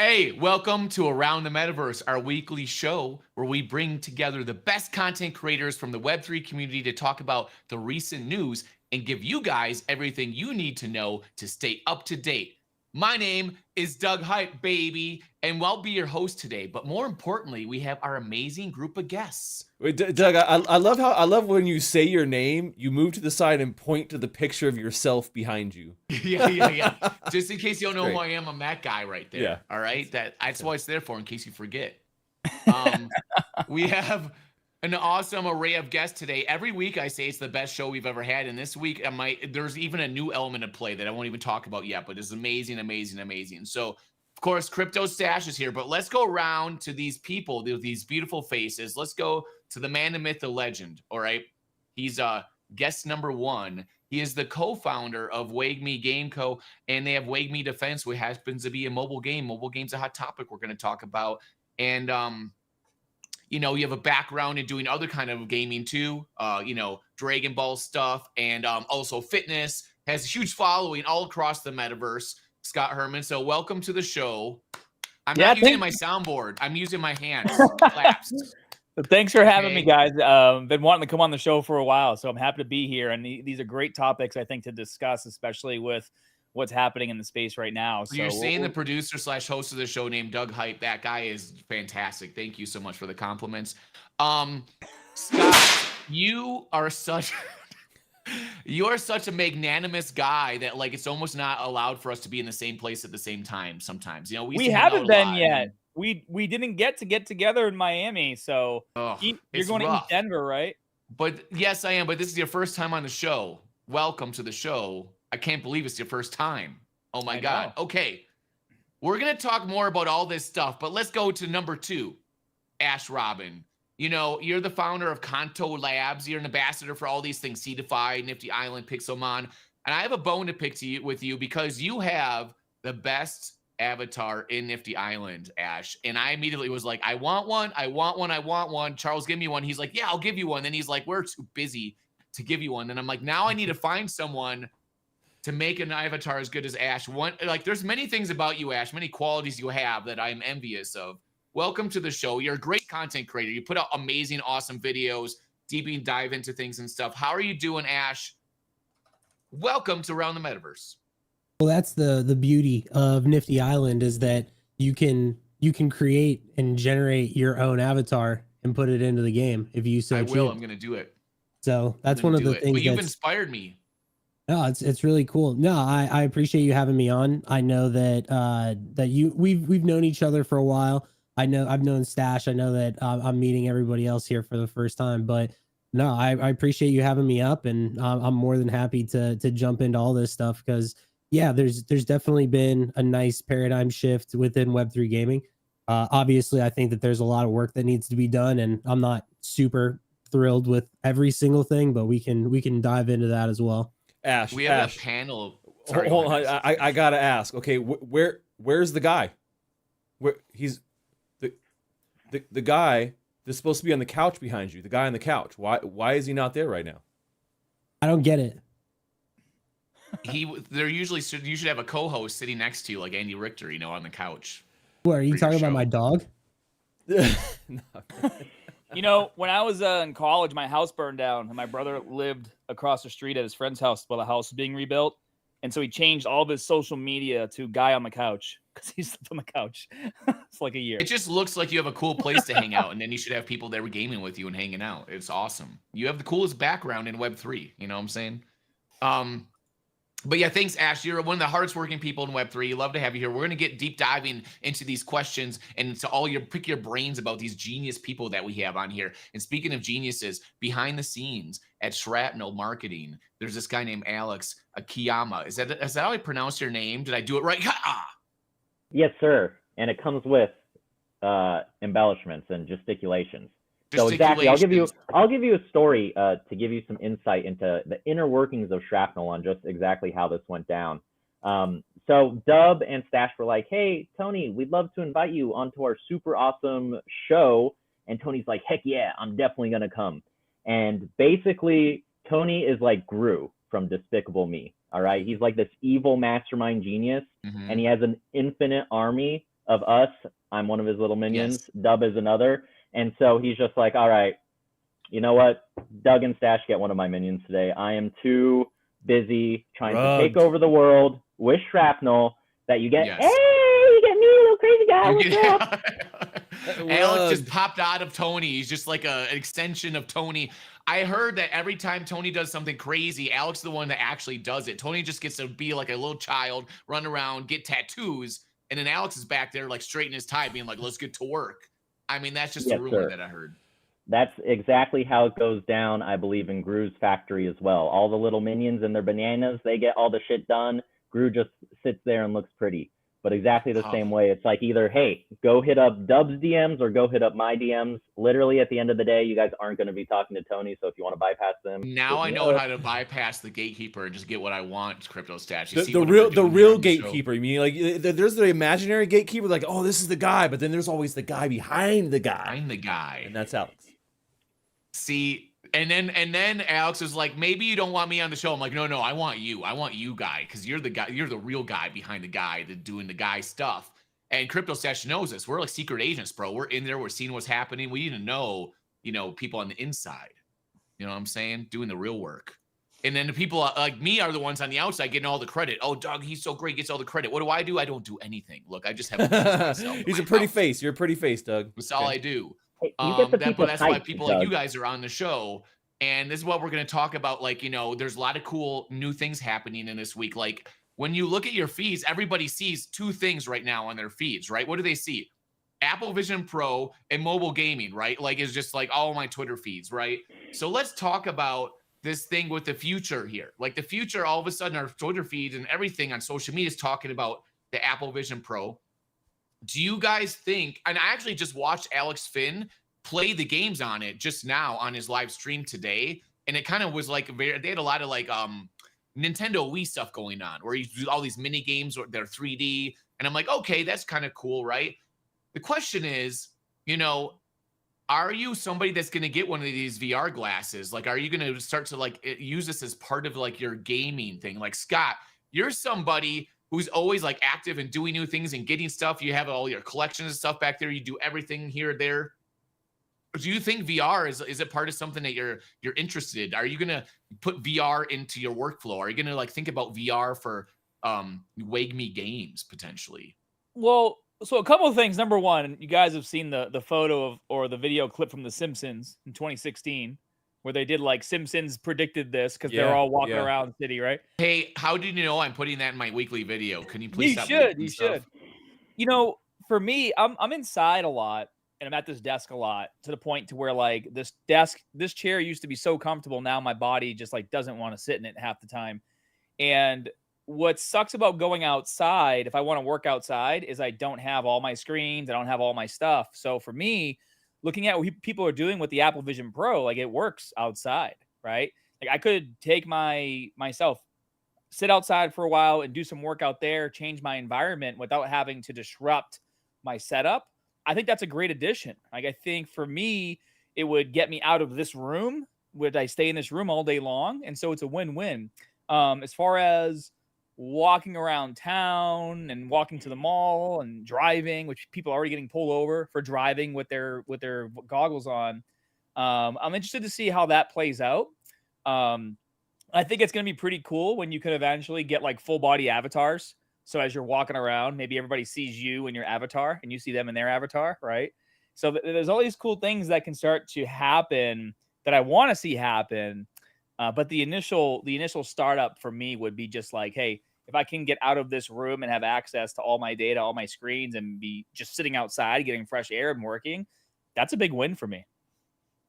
Hey, welcome to Around the Metaverse, our weekly show where we bring together the best content creators from the Web3 community to talk about the recent news and give you guys everything you need to know to stay up to date. My name is Doug Hype, baby, and I'll be your host today. But more importantly, we have our amazing group of guests. Wait, Doug, I love when you say your name, you move to the side and point to the picture of yourself behind you. Yeah. Just in case you don't know Great. who I am, I'm that guy right there. Yeah. All right. That's Yeah. what it's there for, in case you forget. We have an awesome array of guests today. Every week I say it's the best show we've ever had, and this week there's even a new element of play that I won't even talk about yet, but it's amazing. So, of course, CryptoStache is here, but let's go around to these people, these beautiful faces. Let's go to the man, the myth, the legend. All right, he's guest number one. He is the co-founder of WagMe Game Co. And they have WagMe Defense, which happens to be a mobile game. Mobile game's a hot topic we're going to talk about. And you have a background in doing other kind of gaming too, Dragon Ball stuff, and also fitness. Has a huge following all across the metaverse, Scott Herman. So welcome to the show. I'm not using my soundboard. I'm using my hands. Claps. Thanks for having me, guys. Been wanting to come on the show for a while, so I'm happy to be here. And these are great topics, I think, to discuss, especially with what's happening in the space right now. So you're saying the producer / host of the show named Doug Hype. That guy is fantastic. Thank you so much for the compliments. Scott, you are such a magnanimous guy that it's almost not allowed for us to be in the same place at the same time sometimes. We haven't been yet. We didn't get together in Miami, so you're going to Denver, right? But yes, I am. But this is your first time on the show. Welcome to the show. I can't believe it's your first time. Oh my God. Okay. We're going to talk more about all this stuff, but let's go to number 2, Ash Robin. You're the founder of Kanto Labs. You're an ambassador for all these things, Seedify, Nifty Island, Pixelmon. And I have a bone to pick with you because you have the best avatar in Nifty Island, Ash. And I immediately was like, I want one. Charles, give me one. He's like, yeah, I'll give you one. Then he's like, we're too busy to give you one. Then I'm like, now I need to find someone to make an avatar as good as Ash. There's many things about you, Ash, many qualities you have that I'm envious of. Welcome to the show. You're a great content creator. You put out amazing, awesome videos, deep dive into things and stuff. How are you doing, Ash? Welcome to Around the Metaverse. Well, that's the beauty of Nifty Island, is that you can create and generate your own avatar and put it into the game if you so choose. I'm going to do it. So that's one of the things. But you've inspired me. No, it's really cool. No, I appreciate you having me on. I know that we've known each other for a while. I've known Stash. I know that I'm meeting everybody else here for the first time. But no, I appreciate you having me up, and I'm more than happy to jump into all this stuff because there's definitely been a nice paradigm shift within Web3 gaming. Obviously, I think that there's a lot of work that needs to be done, and I'm not super thrilled with every single thing, but we can dive into that as well. Ash, we have a panel. Sorry, hold on. I gotta ask. Okay, where's the guy? Where he's the guy that's supposed to be on the couch behind you? The guy on the couch. Why is he not there right now? I don't get it. You should have a co-host sitting next to you, like Andy Richter, on the couch. What are you talking about? My dog? No. When I was in college, my house burned down, and my brother lived across the street at his friend's house while the house was being rebuilt. And so he changed all of his social media to guy on the couch because he slept on the couch. It's like a year. It just looks like you have a cool place to hang out, and then you should have people there gaming with you and hanging out. It's awesome. You have the coolest background in Web3. You know what I'm saying? But yeah, thanks, Ash. You're one of the hardest working people in Web3. Love to have you here. We're going to get deep diving into these questions and to pick your brains about these genius people that we have on here. And speaking of geniuses, behind the scenes at Shrapnel Marketing, there's this guy named Alex Akiyama. Is that how I pronounce your name? Did I do it right? Yes, sir. And it comes with embellishments and gesticulations. So exactly, I'll give you a story to give you some insight into the inner workings of Shrapnel on just exactly how this went down. So Dub and Stash were like, "Hey, Tony, we'd love to invite you onto our super awesome show." And Tony's like, "Heck yeah, I'm definitely gonna come." And basically, Tony is like Gru from Despicable Me. All right, he's like this evil mastermind genius, and he has an infinite army of us. I'm one of his little minions. Yes. Dub is another. And so he's just like, all right, you know what? Doug and Stash get one of my minions today. I am too busy trying to take over the world with shrapnel that you get. Yes. Hey, you get me, little crazy guy. You What's get- up? Alex just popped out of Tony. He's just like an extension of Tony. I heard that every time Tony does something crazy, Alex is the one that actually does it. Tony just gets to be like a little child, run around, get tattoos, and then Alex is back there like straightening his tie, being like, let's get to work. I mean, that's just a rumor that I heard. That's exactly how it goes down, I believe, in Gru's factory as well. All the little minions and their bananas, they get all the shit done. Gru just sits there and looks pretty. But exactly the same way. It's like either, hey, go hit up Dub's DMs or go hit up my DMs. Literally, at the end of the day, you guys aren't going to be talking to Tony. So if you want to bypass them. Now I know how to bypass the gatekeeper and just get what I want, CryptoStache. The real gatekeeper. You mean like there's the imaginary gatekeeper, like, oh, this is the guy, but then there's always the guy behind the guy. Behind the guy. And that's Alex. See, and then Alex is like, maybe you don't want me on the show. I'm like, no, I want you. I want you, guy, because you're the guy. You're the real guy behind the guy that's doing the guy stuff. And CryptoStache knows this. We're like secret agents, bro. We're in there. We're seeing what's happening. We need to know, people on the inside. You know what I'm saying? Doing the real work. And then the people like me are the ones on the outside getting all the credit. Oh, Doug, he's so great, gets all the credit. What do? I don't do anything. Look, I just have myself. He's a pretty face. You're a pretty face, Doug. That's all I do. Hey, that's why people like you guys are on the show. And this is what we're going to talk about. Like, there's a lot of cool new things happening in this week. Like when you look at your feeds, everybody sees two things right now on their feeds, right? What do they see? Apple Vision Pro and mobile gaming, right? Like it's just like all my Twitter feeds, right? So let's talk about this thing with the future here. Like the future, all of a sudden our Twitter feeds and everything on social media is talking about the Apple Vision Pro. Do you guys think, and I actually just watched Alex Finn play the games on it just now on his live stream today. And it kind of was like, they had a lot of like Nintendo Wii stuff going on where you do all these mini games or they're 3D. And I'm like, okay, that's kind of cool, right? The question is, are you somebody that's going to get one of these VR glasses? Like, are you going to start to like use this as part of like your gaming thing? Like Scott, you're somebody who's always like active and doing new things and getting stuff. You have all your collections and stuff back there. You do everything here or there. Do you think VR is it part of something that you're interested in? Are you going to put VR into your workflow? Are you going to like think about VR for WAGME games potentially? Well, so a couple of things. Number one, you guys have seen the photo of or the video clip from The Simpsons in 2016, where they did like Simpsons predicted this because they're all walking around the city, right? Hey, how did you know I'm putting that in my weekly video? Can you please? You should. For me, I'm inside a lot and I'm at this desk a lot to the point to where like this chair used to be so comfortable. Now my body just like doesn't want to sit in it half the time. And what sucks about going outside, if I want to work outside, is I don't have all my screens. I don't have all my stuff. So for me, looking at what people are doing with the Apple Vision Pro, like it works outside, right? Like I could take myself, sit outside for a while and do some work out there, change my environment without having to disrupt my setup. I think that's a great addition. Like I think for me, it would get me out of this room. Would I stay in this room all day long? And so it's a win-win. As far as walking around town and walking to the mall and driving, which people are already getting pulled over for driving with their goggles on. I'm interested to see how that plays out. I think it's going to be pretty cool when you can eventually get like full body avatars. So as you're walking around, maybe everybody sees you in your avatar and you see them in their avatar, right? So there's all these cool things that can start to happen that I want to see happen. But the initial startup for me would be just like, hey, if I can get out of this room and have access to all my data, all my screens, and be just sitting outside, getting fresh air and working, that's a big win for me.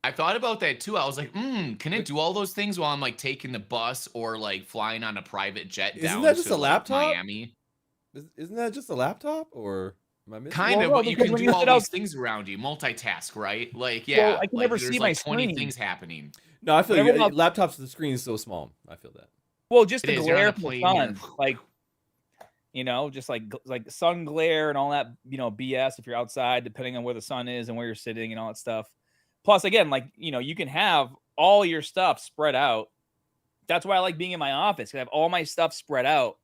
I thought about that too. I was like, can it do all those things while I'm like taking the bus or like flying on a private jet down that just to a laptop? like, Miami? Isn't that just a laptop or am I missing? Kind of, but you can do all these things around you, multitask, right? Like, yeah, well, I can never see my 20 screen. things happening. No, I feel like laptops, the screen is so small. I feel that. Well, just It the is, you're on glare a from the plane, sun, like, just like sun glare and all that, BS if you're outside, depending on where the sun is and where you're sitting and all that stuff. Plus, again, like, you can have all your stuff spread out. That's why I like being in my office, because I have all my stuff spread out.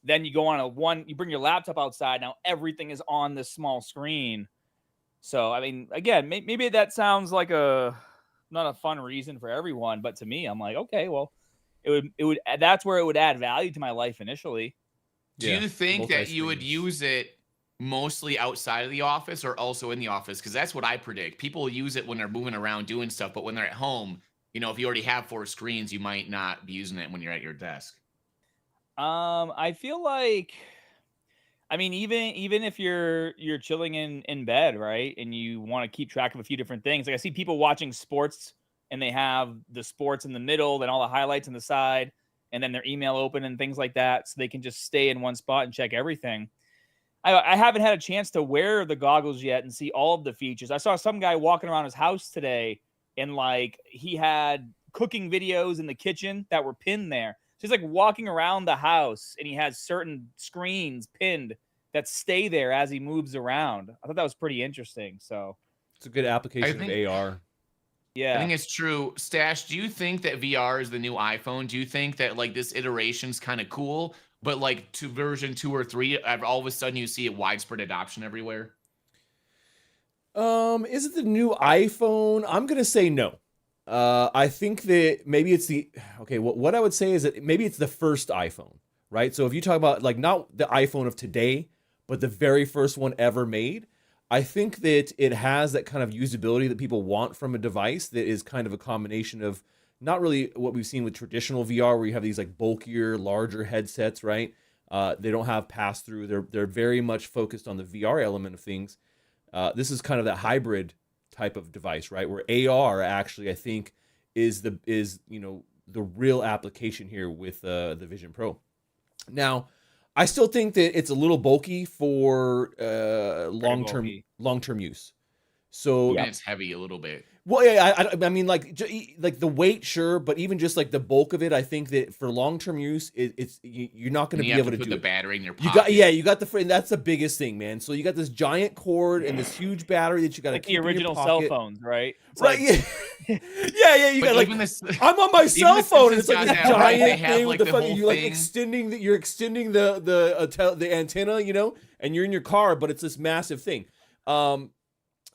Then you go on you bring your laptop outside. Now everything is on this small screen. So, I mean, again, maybe that sounds like not a fun reason for everyone, but to me, I'm like, okay, well, it would that's where it would add value to my life initially. Do Yeah, you think that you would multi-screens. use it mostly outside of the office or also in the office? Because that's what I predict. People use it when they're moving around doing stuff, but when they're at home, if you already have 4 screens, you might not be using it when you're at your desk. I feel like, I mean, even if you're chilling in bed, right, and you want to keep track of a few different things, like I see people watching sports and they have the sports in the middle, then all the highlights on the side, and then their email open and things like that, so they can just stay in one spot and check everything. I haven't had a chance to wear the goggles yet and see all of the features. I saw some guy walking around his house today, and like he had cooking videos in the kitchen that were pinned there. So he's like walking around the house and he has certain screens pinned that stay there as he moves around. I thought that was pretty interesting. So It's a good application of AR. yeah, I think it's true. Stash, do you think that VR is the new iPhone? Do you think that like this iteration's kind of cool, but like to version 2 or 3, all of a sudden you see a widespread adoption everywhere? Is it the new iPhone? I'm gonna say no. I think that maybe it's what I would say is that maybe it's the first iPhone, right? So if you talk about like not the iPhone of today, but the very first one ever made, I think that it has that kind of usability that people want from a device that is kind of a combination of not really what we've seen with traditional VR, where you have these like bulkier, larger headsets, right? They don't have pass through. They're very much focused on the VR element of things. This is kind of that hybrid type of device, right? Where AR actually, I think, is the real application here with the Vision Pro. Now, I still think that it's a little bulky for long-term use. So And it's heavy a little bit. well, yeah, I mean, like the weight, sure, but even just like the bulk of it, I think that for long-term use, you're not going to be able to put do the it. battery in your pocket. You got the frame. That's the biggest thing, man. So you got this giant cord and this huge battery that you got to like keep the original in your pocket. cell phones, right? It's Right? like- Yeah. You But got like even this, I'm on my cell the phone, and it's Simpsons like this got that, right? They giant have, thing like, with the the fucking whole you're like thing. extending the antenna, and you're in your car, but it's this massive thing.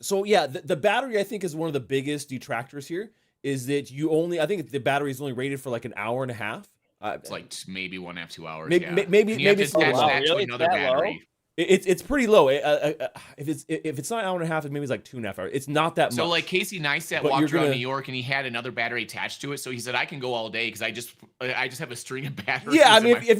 So yeah, the battery I think is one of the biggest detractors here. Is that I think the battery is only rated for like an hour and a half. it's like maybe 1.5 2 hours. Maybe- yeah. maybe- And you have maybe to it's attach low. that to Really? another It's that low? battery. It's pretty low. If it's not an hour and a half, maybe it's like 2.5 hours. It's not that much. So like Casey Neistat But walked you're around gonna- New York and he had another battery attached to it. So he said, I can go all day because I just have a string of batteries. Yeah, I in mean, my if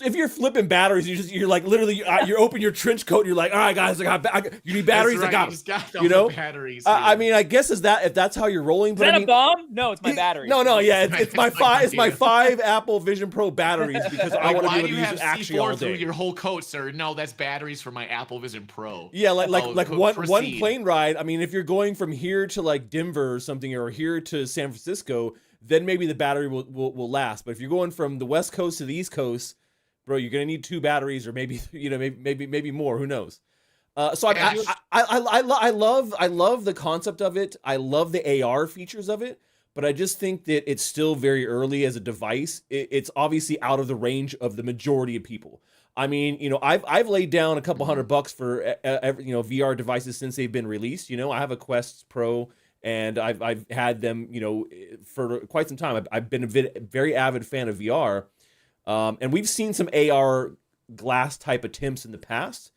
pocket. you're flipping batteries, you're like literally you open your trench coat and you're like, all right, guys, you need batteries. That's I got right, them. just got all You know? the batteries. I here. mean, I guess if that's how you're rolling. Is But that I mean, a bomb? No, it's my battery. No, yeah, it's my Like it's my 5 Apple Vision Pro batteries because I Like, want to why be able do to you use have it actually all C4 through day. your whole coat, sir? No, that's batteries for my Apple Vision Pro. Yeah, like one proceed. plane ride. I mean, if you're going from here to like Denver or something, or here to San Francisco, then maybe the battery will last. But if you're going from the West Coast to the East Coast, bro, you're gonna need 2 batteries, or maybe maybe more. Who knows? So I love the concept of it. I love the AR features of it, but I just think that it's still very early as a device. It's obviously out of the range of the majority of people. I mean, I've laid down a couple $100 for VR devices since they've been released. I have a Quest Pro, and I've had them for quite some time. I've been a very avid fan of VR, and we've seen some AR glass type attempts in the past,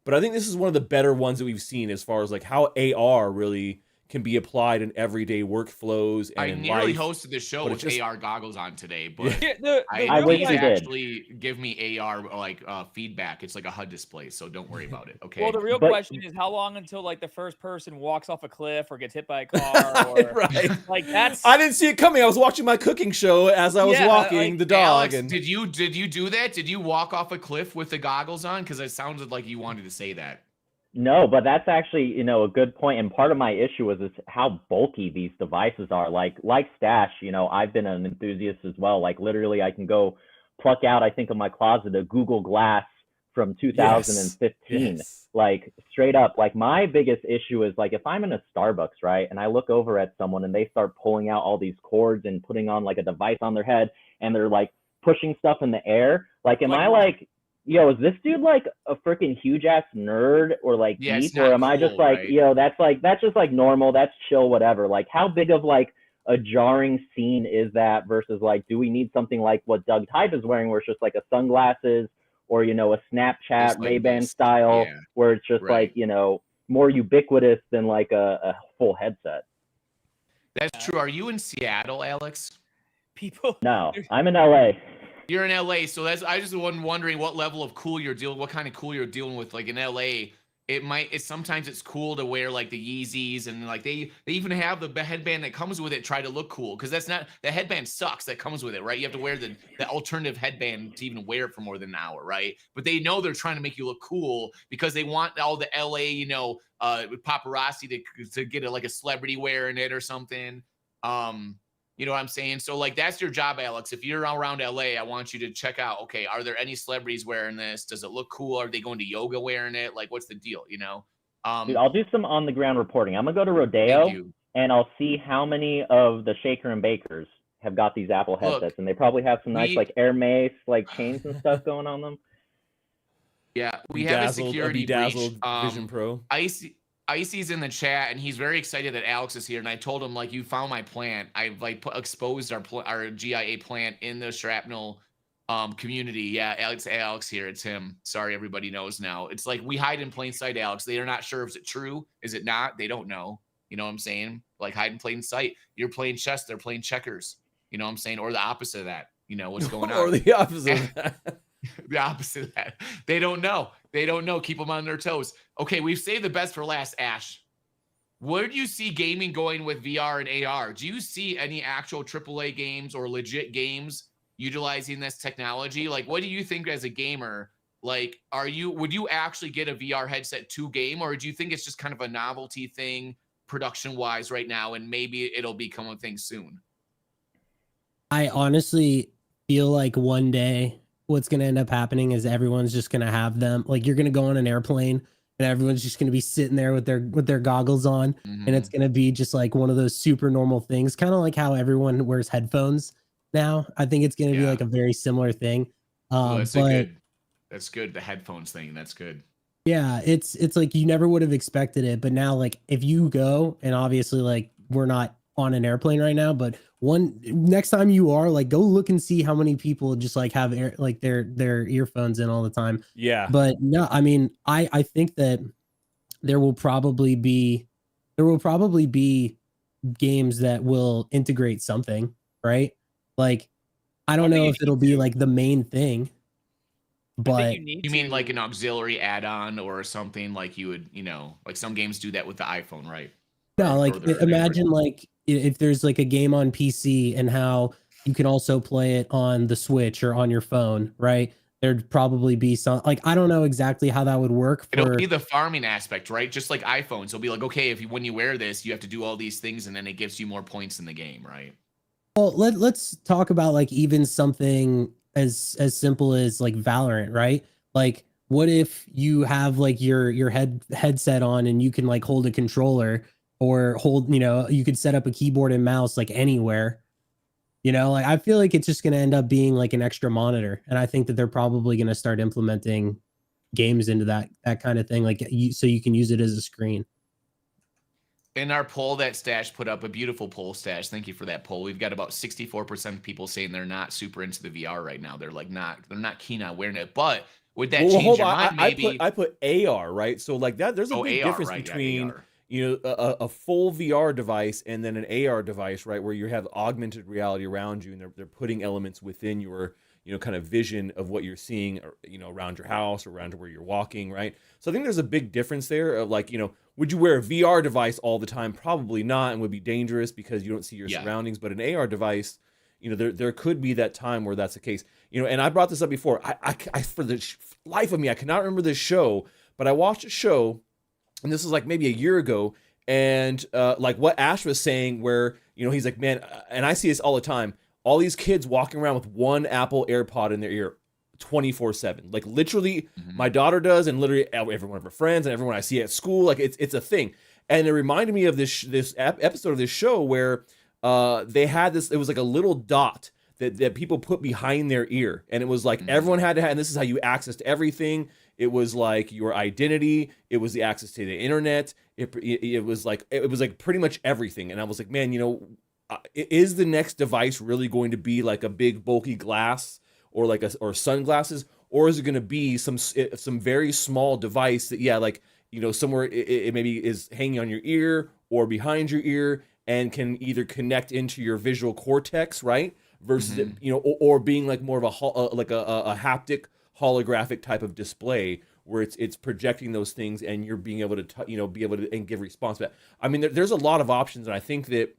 but I think this is one of the better ones that we've seen as far as like how AR really can be applied in everyday workflows and I in nearly life. hosted the show but with it's just- AR goggles on today, but Yeah, I wish these you did. actually give me AR like feedback. It's like a HUD display, so don't worry about it. Okay. Well, the real But- question is how long until like the first person walks off a cliff or gets hit by a car or Right. like that's I didn't see it coming. I was watching my cooking show as I was Yeah, walking like, the dog, Alex, and did you do that? Did you walk off a cliff with the goggles on? Because it sounded like you wanted to say that. No, but that's actually, a good point. And part of my issue is how bulky these devices are. Like Stash, I've been an enthusiast as well. Like literally I can go pluck out, I think, of my closet, a Google Glass from 2015. Yes. Like straight up, like my biggest issue is like if I'm in a Starbucks, right, and I look over at someone and they start pulling out all these cords and putting on like a device on their head, and they're like pushing stuff in the air. Like, am Like I what? like, yo, is this dude like a freaking huge ass nerd or like Yeah, it's geek, or not am I just cool, like, right? yo, that's just like normal, that's chill, whatever. Like, how big of like a jarring scene is that versus like, do we need something like what Doug Type is wearing, where it's just like a sunglasses or a Snapchat Just like Ray-Ban this. style, Yeah, where it's just right. like more ubiquitous than like a full headset. That's true. Are you in Seattle, Alex? People. No, I'm in LA. You're in LA, so that's I just was wondering what level of cool you're dealing, what kind of cool you're dealing with. Like in LA, it's sometimes it's cool to wear like the Yeezys, and like they even have the headband that comes with it. Try to look cool, because that's not, the headband sucks that comes with it, right? You have to wear the alternative headband to even wear it for more than an hour, right? But they know they're trying to make you look cool because they want all the LA, paparazzi to get like a celebrity wearing it or something. You know what I'm saying? So like, that's your job, Alex. If you're around LA, I want you to check out, okay, are there any celebrities wearing this? Does it look cool? Are they going to yoga wearing it? Like, what's the deal? Dude, I'll do some on the ground reporting. I'm gonna go to Rodeo Thank you. and I'll see how many of the Shaker and Bakers have got these Apple headsets, Look, and they probably have some nice we- like Air Mace like chains and stuff going on them. Yeah, we have a security bedazzled breach. Vision Pro. Icy's in the chat, and he's very excited that Alex is here. And I told him, like, you found my plant. I've like exposed our GIA plant in the shrapnel community. Yeah, Alex here. It's him. Sorry, everybody knows now. It's like we hide in plain sight, Alex. They are not sure if it's true. Is it not? They don't know. You know what I'm saying? Like, hide in plain sight. You're playing chess. They're playing checkers. You know what I'm saying? Or the opposite of that. You know what's going on? Or the opposite of that. The opposite of that. They don't know. They don't know. Keep them on their toes. Okay, we've saved the best for last, Ash. Where do you see gaming going with VR and AR? Do you see any actual AAA games or legit games utilizing this technology? Like, what do you think as a gamer? Like, would you actually get a VR headset to game, or do you think it's just kind of a novelty thing production-wise right now, and maybe it'll become a thing soon? I honestly feel like one day what's going to end up happening is everyone's just going to have them. Like, you're going to go on an airplane and everyone's just going to be sitting there with their goggles on, and it's going to be just like one of those super normal things, kind of like how everyone wears headphones now. I think it's going to be like a very similar thing. That's good. The headphones thing. That's good. Yeah, it's like you never would have expected it, but now, like, if you go, and obviously like we're not on an airplane right now, but next time you are, like, go look and see how many people just like have their earphones in all the time. Yeah. But no, I mean, I think that there will probably be games that will integrate something, right? Like, I don't know if it'll be like the main thing, but you mean like an auxiliary add-on or something, like you would, like some games do that with the iPhone, right? no, like imagine like if there's like a game on PC and how you can also play it on the Switch or on your phone, right? There'd probably be some, like, I don't know exactly how that would work. It'll be the farming aspect, right? Just like iPhones. It'll be like, okay, when you wear this, you have to do all these things, and then it gives you more points in the game, right? Well, let's talk about like even something as simple as like Valorant, right? Like, what if you have like your headset on and you can like hold a controller or hold, you could set up a keyboard and mouse like anywhere. Like, I feel like it's just going to end up being like an extra monitor, and I think that they're probably going to start implementing games into that kind of thing, like so you can use it as a screen. In our poll that Stash put up, a beautiful poll, Stash. Thank you for that poll. We've got about 64% of people saying they're not super into the VR right now. They're like they're not keen on wearing it. But would that change your mind? Maybe I put AR, right? So like that, there's a big difference between a full VR device and then an AR device, right? Where you have augmented reality around you, and they're putting elements within your kind of vision of what you're seeing, around your house or around where you're walking, right? So I think there's a big difference there of like, would you wear a VR device all the time? Probably not, and would be dangerous because you don't see your surroundings. But an AR device, there could be that time where that's the case. And I brought this up before. I for the life of me, I cannot remember this show, but I watched a show, and this was like maybe a year ago, and like what Ash was saying, where he's like, man, and I see this all the time. All these kids walking around with one Apple AirPod in their ear 24/7. Like, literally, my daughter does, and literally every one of her friends and everyone I see at school. Like, it's a thing. And it reminded me of this episode of this show where they had this. It was like a little dot that people put behind their ear, and it was like everyone had to have, and this is how you accessed everything. It was like your identity. It was the access to the internet. It was like pretty much everything. And I was like, man, is the next device really going to be like a big bulky glass or or sunglasses, or is it going to be some very small device that somewhere it maybe is hanging on your ear or behind your ear and can either connect into your visual cortex, right? Versus or being like more of a haptic holographic type of display where it's projecting those things and you're being able to be able to and give response back. I mean, there's a lot of options, and I think that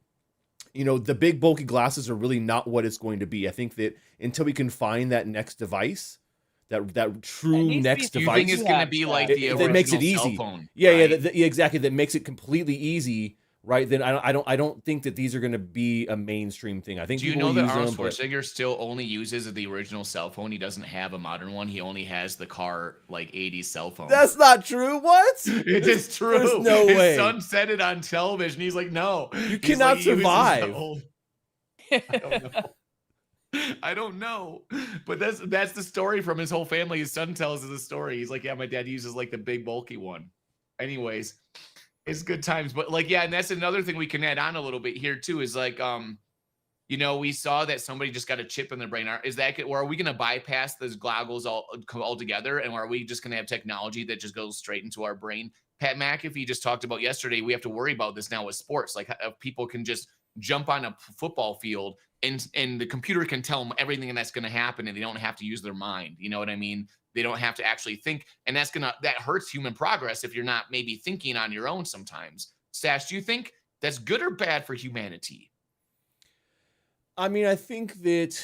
the big bulky glasses are really not what it's going to be. I think that until we can find that next device, that true next device, you think it's going to be like the original that makes it easy. Cell phone, yeah, right? yeah, exactly. That makes it completely easy. Right, then I don't think that these are going to be a mainstream thing. I think. Do you know that Arnold Schwarzenegger still only uses the original cell phone? He doesn't have a modern one. He only has the car 80s cell phone. That's not true. What? It is true. There's no way. His son said it on television. He's like, no, you cannot survive. I don't know, but that's the story from his whole family. His son tells us the story. He's like, yeah, my dad uses the big bulky one. Anyways. It's good times, but and that's another thing we can add on a little bit here too. Is we saw that somebody just got a chip in their brain. Or are we going to bypass those goggles altogether, and are we just going to have technology that just goes straight into our brain? Pat McAfee just talked about yesterday. We have to worry about this now with sports. People can just jump on a football field and the computer can tell them everything that's going to happen, and they don't have to use their mind. You know what I mean? They don't have to actually think, and that hurts human progress if you're not maybe thinking on your own sometimes. Stash, do you think that's good or bad for humanity? I mean, I think that,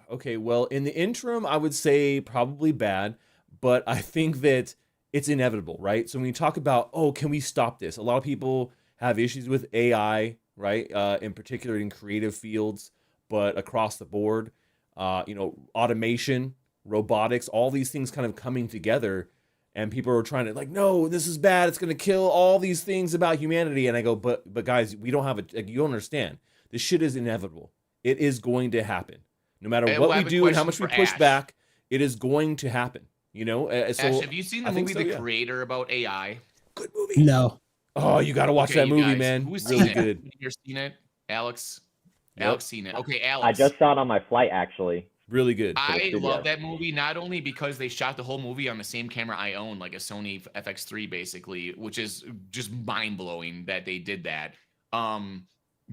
okay, well, in the interim, I would say probably bad, but I think that it's inevitable, right? So when you talk about, can we stop this? A lot of people have issues with AI, right? In particular in creative fields, but across the board, automation, robotics, all these things kind of coming together, and people are trying to no, this is bad, it's going to kill all these things about humanity. And I go, but guys, we don't have you don't understand, this shit is inevitable. It is going to happen no matter what we do and how much we push back. It is going to happen. Ash, have you seen the movie The Creator about AI? Good movie. No. Oh, you got to watch that movie, man. Who's really seen good. It? You've seen it, Alex? Yep. Alex seen it. Okay, Alex. I just saw it on my flight, actually. Really good. I love that movie, not only because they shot the whole movie on the same camera I own, like a Sony FX3 basically, which is just mind-blowing that they did that.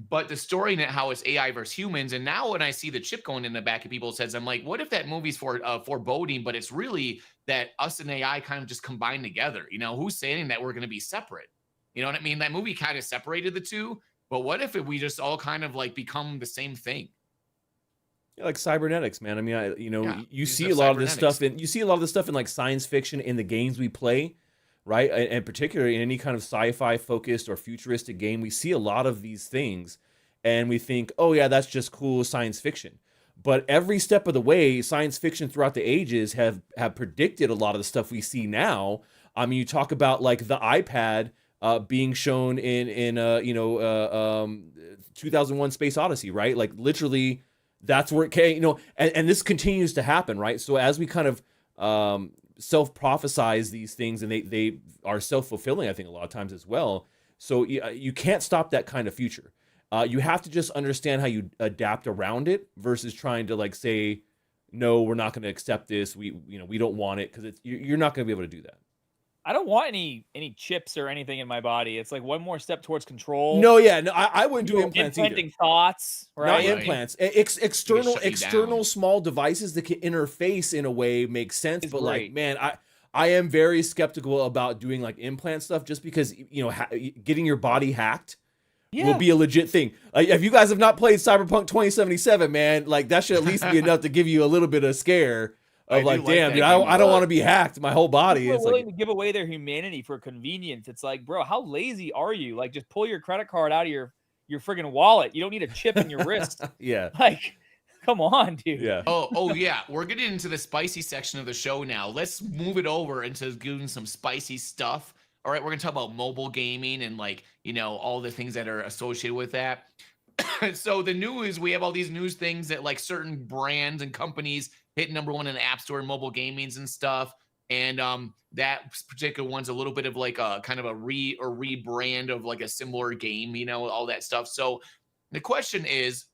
But the story and how it's AI versus humans, and now when I see the chip going in the back of people's heads, I'm like, what if that movie's foreboding, but it's really that us and AI kind of just combine together? Who's saying that we're going to be separate? You know what I mean? That movie kind of separated the two, but what if we just all kind of become the same thing? Like cybernetics, man. I mean, you see a lot of this stuff in science fiction in the games we play, right? And particularly in any kind of sci-fi focused or futuristic game, we see a lot of these things and we think, oh yeah, that's just cool science fiction. But every step of the way, science fiction throughout the ages have predicted a lot of the stuff we see now. I mean, you talk about the iPad being shown in 2001 Space Odyssey, right? Literally, that's where it came, and this continues to happen, right? So as we kind of self-prophesize these things, and they are self-fulfilling, I think, a lot of times as well. So you can't stop that kind of future. You have to just understand how you adapt around it versus trying to say, no, we're not going to accept this. We don't want it, because you're not going to be able to do that. I don't want any chips or anything in my body. It's one more step towards control. No, I wouldn't do implants implanting either. Thoughts, right? Not implants. External small devices that can interface in a way makes sense. But great. Man, I am very skeptical about doing implant stuff, just because getting your body hacked will be a legit thing. If you guys have not played Cyberpunk 2077, man, that should at least be enough to give you a little bit of scare. Of damn, dude, I don't want to be hacked. My whole body is willing to give away their humanity for convenience. It's bro, how lazy are you? Just pull your credit card out of your friggin' wallet. You don't need a chip in your wrist. Yeah. Come on, dude. Yeah. Oh yeah. We're getting into the spicy section of the show now. Let's move it over into doing some spicy stuff. All right, we're gonna talk about mobile gaming and all the things that are associated with that. So the news, we have all these news things that like certain brands and companies hit #1 in the App Store and mobile gamings and stuff. And that particular one's a little bit of like a kind of a rebrand of like a similar game, all that stuff. So the question is,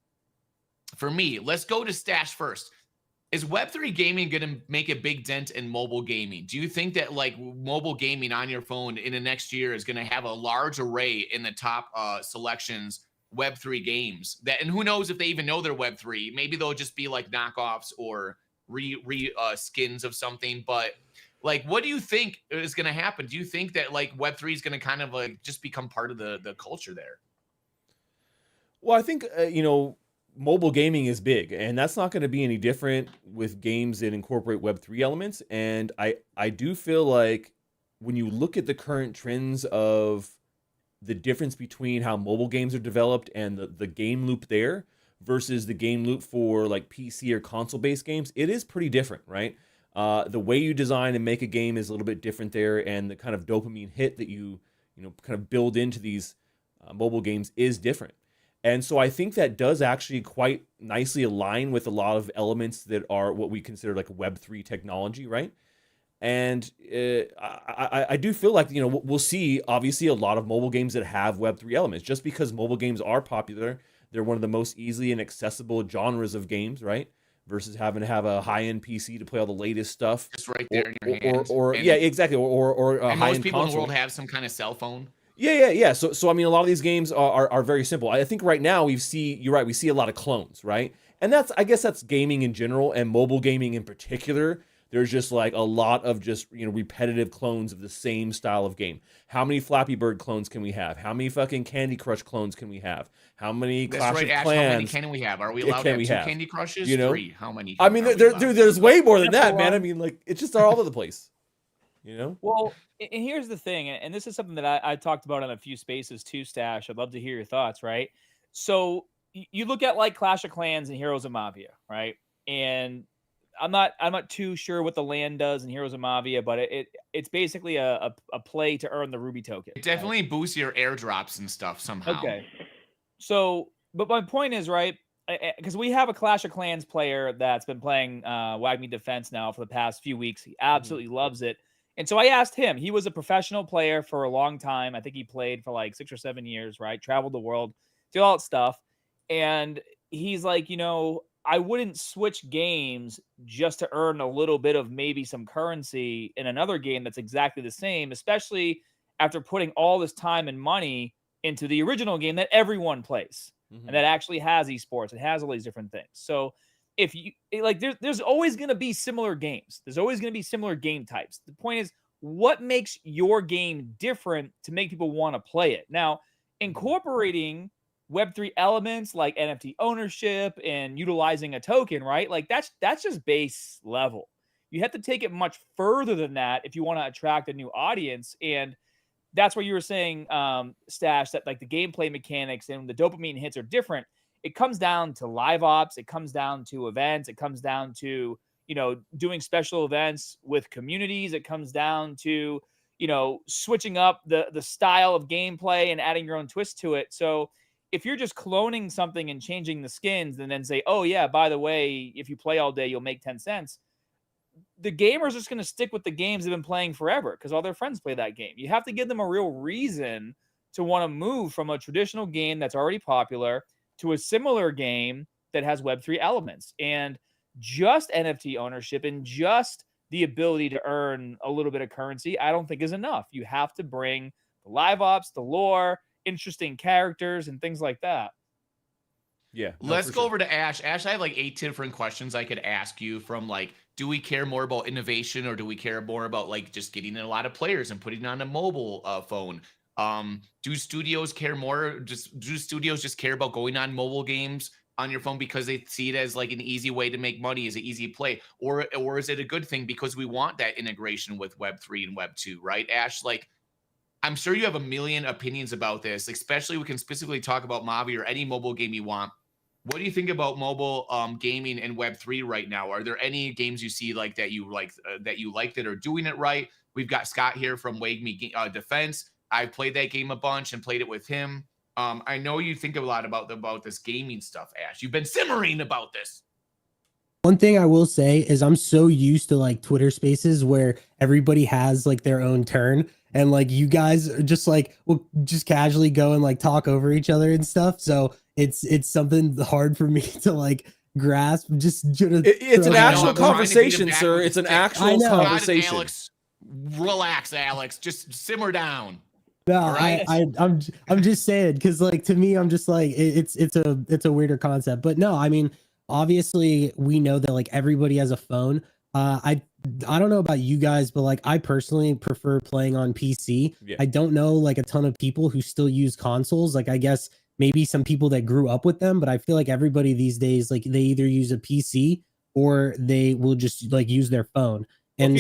for me, let's go to Stash first. Is Web3 gaming going to make a big dent in mobile gaming? Do you think that like mobile gaming on your phone in the next year is going to have a large array in the top selections Web3 games that, and who knows if they even know they're Web3? Maybe they'll just be like knockoffs or skins of something. But like, what do you think is going to happen? Do you think that like Web3 is going to kind of like just become part of the culture there? Well, I think mobile gaming is big, and that's not going to be any different with games that incorporate Web3 elements. And I do feel like when you look at the current trends of the difference between how mobile games are developed and the game loop there versus the game loop for like PC or console-based games, it is pretty different, right? The way you design and make a game is a little bit different there, and the kind of dopamine hit that you kind of build into these mobile games is different. And so I think that does actually quite nicely align with a lot of elements that are what we consider like Web3 technology, right? And I do feel like, we'll see obviously a lot of mobile games that have Web3 elements. Just because mobile games are popular, they're one of the most easily and accessible genres of games, right? Versus having to have a high-end PC to play all the latest stuff. Just right there in your hands. Yeah, exactly. Or a and high-end most people console. in the world have some kind of cell phone. Yeah. So I mean, a lot of these games are very simple. I think right now you're right, we see a lot of clones, right? And I guess that's gaming in general and mobile gaming in particular. There's just like a lot of just, repetitive clones of the same style of game. How many Flappy Bird clones can we have? How many fucking Candy Crush clones can we have? How many Clash of Clans? How many can we have? Are we allowed to have 2 Candy Crushes? 3? How many? I mean, there's way more than that, man. I mean, like, it's just all over the place. Well, and here's the thing, and this is something that I talked about on a few spaces too, Stash. I'd love to hear your thoughts, right? So you look at like Clash of Clans and Heroes of Mafia, right? And I'm not too sure what the land does in Heroes of Mafia, but it's basically a play to earn the Ruby token. It definitely boosts your airdrops and stuff somehow. Okay. So, but my point is, right, because we have a Clash of Clans player that's been playing Wag Me Defense now for the past few weeks. He absolutely loves it. And so I asked him, he was a professional player for a long time. I think he played for like 6 or 7 years, right? Traveled the world, did all that stuff. And he's like, I wouldn't switch games just to earn a little bit of maybe some currency in another game that's exactly the same, especially after putting all this time and money into the original game that everyone plays and that actually has esports. It has all these different things. So if you like, there's always going to be similar games. There's always going to be similar game types. The point is, what makes your game different to make people want to play it? Now, incorporating Web3 elements like NFT ownership and utilizing a token, right? Like that's just base level. You have to take it much further than that if you want to attract a new audience. And that's where you were saying, Stash, that like the gameplay mechanics and the dopamine hits are different. It comes down to live ops. It comes down to events. It comes down to, doing special events with communities. It comes down to, switching up the style of gameplay and adding your own twist to it. So if you're just cloning something and changing the skins and then say, oh yeah, by the way, if you play all day, you'll make 10 cents. The gamers are just going to stick with the games they've been playing forever because all their friends play that game. You have to give them a real reason to want to move from a traditional game that's already popular to a similar game that has Web3 elements. And just NFT ownership and just the ability to earn a little bit of currency, I don't think is enough. You have to bring the live ops, the lore, interesting characters, and things like that. Yeah. Let's go over to Ash. Ash, I have like 8 different questions I could ask you from like, do we care more about innovation or do we care more about like just getting a lot of players and putting it on a mobile phone? Do studios care more? Do studios just care about going on mobile games on your phone because they see it as like an easy way to make money, as an easy play? Or is it a good thing because we want that integration with Web3 and Web2, right? Ash, like, I'm sure you have a million opinions about this, especially we can specifically talk about Mavi or any mobile game you want. What do you think about mobile gaming and Web3 right now? Are there any games you see like that you like that are doing it right? We've got Scott here from Wag Me Defense. I've played that game a bunch and played it with him. I know you think a lot about this gaming stuff, Ash. You've been simmering about this. One thing I will say is I'm so used to like Twitter Spaces where everybody has like their own turn, and like you guys are just like will just casually go and like talk over each other and stuff. So it's something hard for me to like grasp. It's an actual I'm trying to beat him conversation, back sir. with It's an the stick. actual I know. Got it, conversation. Alex. Relax, Alex. Just simmer down. No, All right. I'm just saying, because like to me, I'm just like it's a weirder concept. But no, I mean, obviously we know that like everybody has a phone. I don't know about you guys, but like I personally prefer playing on PC. Yeah. I don't know like a ton of people who still use consoles. Like I guess maybe some people that grew up with them, but I feel like everybody these days, like they either use a PC or they will just like use their phone. Well, And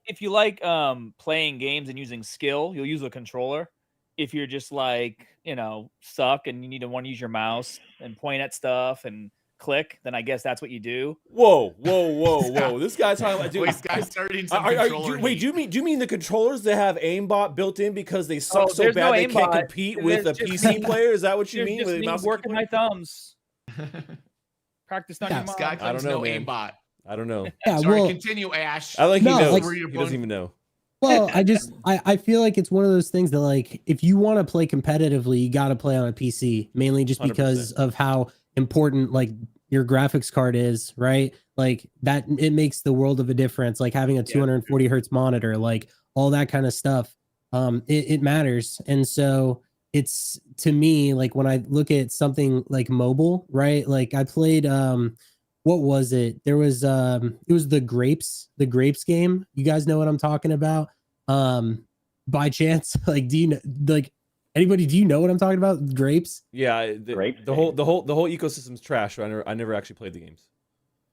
if you like playing games and using skill, you'll use a controller. If you're just like, suck and you need to want to use your mouse and point at stuff and click, then I guess that's what you do. Whoa. This guy's talking about, dude. This guy's starting some Do controller. you mean the controllers that have aimbot built in because they suck so there's bad no they can't aimbot. compete with a There's just PC me- player? Is that what you There's mean? just With a me mouse and working keyboard? my thumbs. Practice on Yeah, your mom. Scott I claims don't know, no man. aimbot. I don't know. yeah, Sorry, well, continue, Ash. I think No, he knows. like- He doesn't even know. well, I feel like it's one of those things that like if you want to play competitively, you got to play on a PC, mainly just because 100%. of how important like your graphics card is, right? Like that it makes the world of a difference. Like having a 240 hertz monitor, like all that kind of stuff, it matters. And so it's, to me, like when I look at something like mobile, right? Like I played what was it? There was it was the grapes game. You guys know what I'm talking about? By chance, like do you know, like anybody, do you know what I'm talking about? Grapes? Yeah, Great the whole ecosystem's trash. So I never actually played the games.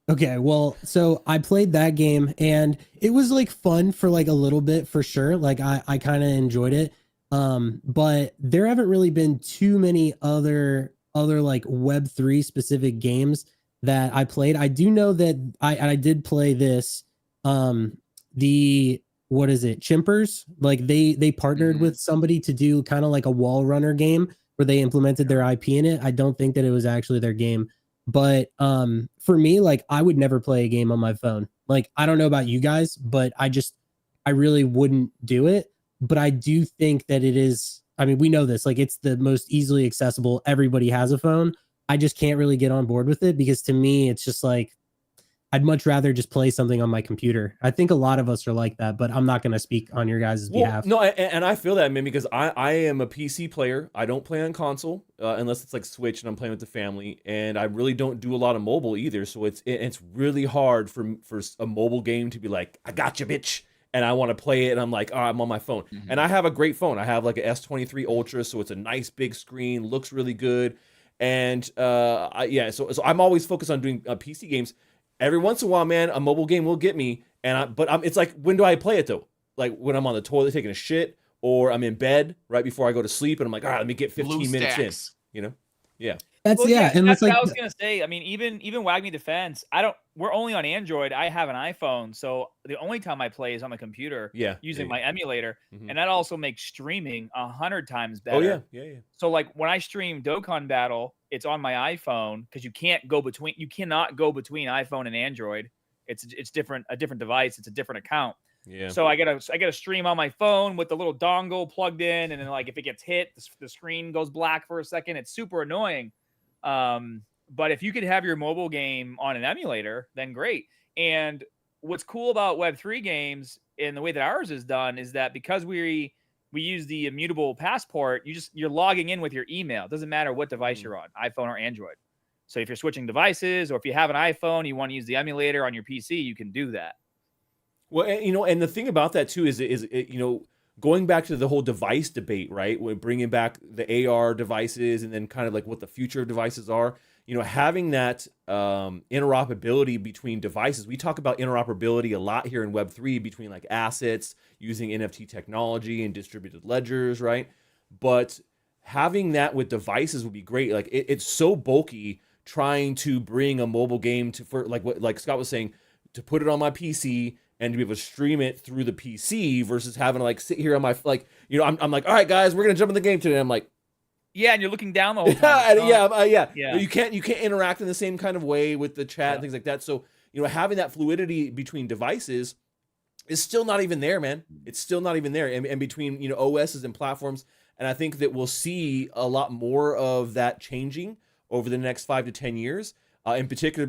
Okay, well, so I played that game and it was like fun for like a little bit for sure. Like I kind of enjoyed it. But there haven't really been too many other like Web3 specific games that I played. I do know that I did play this the what is it? Chimpers? Like they partnered with somebody to do kind of like a wall runner game where they implemented their IP in it. I don't think that it was actually their game. But for me, like I would never play a game on my phone. Like I don't know about you guys, but I really wouldn't do it. But I do think that it is, I mean, we know this, like it's the most easily accessible. Everybody has a phone. I just can't really get on board with it because to me, it's just like I'd much rather just play something on my computer. I think a lot of us are like that, but I'm not going to speak on your guys' behalf. No, and I feel that, man, because I am a PC player. I don't play on console unless it's like Switch and I'm playing with the family, and I really don't do a lot of mobile either. So it's really hard for a mobile game to be like, I got you, bitch, and I want to play it, and I'm like, oh, I'm on my phone, and I have a great phone. I have like an S23 Ultra, so it's a nice big screen, looks really good, and so I'm always focused on doing PC games. Every once in a while, man, a mobile game will get me, it's like, when do I play it though? Like when I'm on the toilet taking a shit, or I'm in bed right before I go to sleep, and I'm like, all right, let me get 15 minutes in. You know? Yeah. That's Well, and that's it's like what I was gonna say. I mean, even Wag Me Defense, we're only on Android. I have an iPhone, so the only time I play is on the computer, using my emulator, and that also makes streaming 100 times better. Oh yeah. So like when I stream Dokkan Battle, it's on my iPhone because you cannot go between iPhone and Android. It's a different device. It's a different account. Yeah. So I gotta stream on my phone with the little dongle plugged in, and then like if it gets hit, the screen goes black for a second. It's super annoying. But if you could have your mobile game on an emulator, then great. And what's cool about Web3 games and the way that ours is done is that because we use the immutable passport, you're logging in with your email. It doesn't matter what device you're on, iPhone or Android. So if you're switching devices, or if you have an iPhone, you want to use the emulator on your PC, you can do that. Well, and the thing about that too is going back to the whole device debate, right? We're bringing back the AR devices, and then kind of like what the future of devices are. Having that interoperability between devices. We talk about interoperability a lot here in Web3 between like assets, using NFT technology and distributed ledgers, right? But having that with devices would be great. Like it's so bulky trying to bring a mobile game for like Scott was saying, to put it on my PC and to be able to stream it through the PC versus having to like sit here on my I'm like, all right guys, we're gonna jump in the game today. I'm like, Yeah, and you're looking down the whole time. Yeah. You can't interact in the same kind of way with the chat and things like that. So, having that fluidity between devices is still not even there, man. It's still not even there. And between, OSs and platforms. And I think that we'll see a lot more of that changing over the next 5 to 10 years. In particular,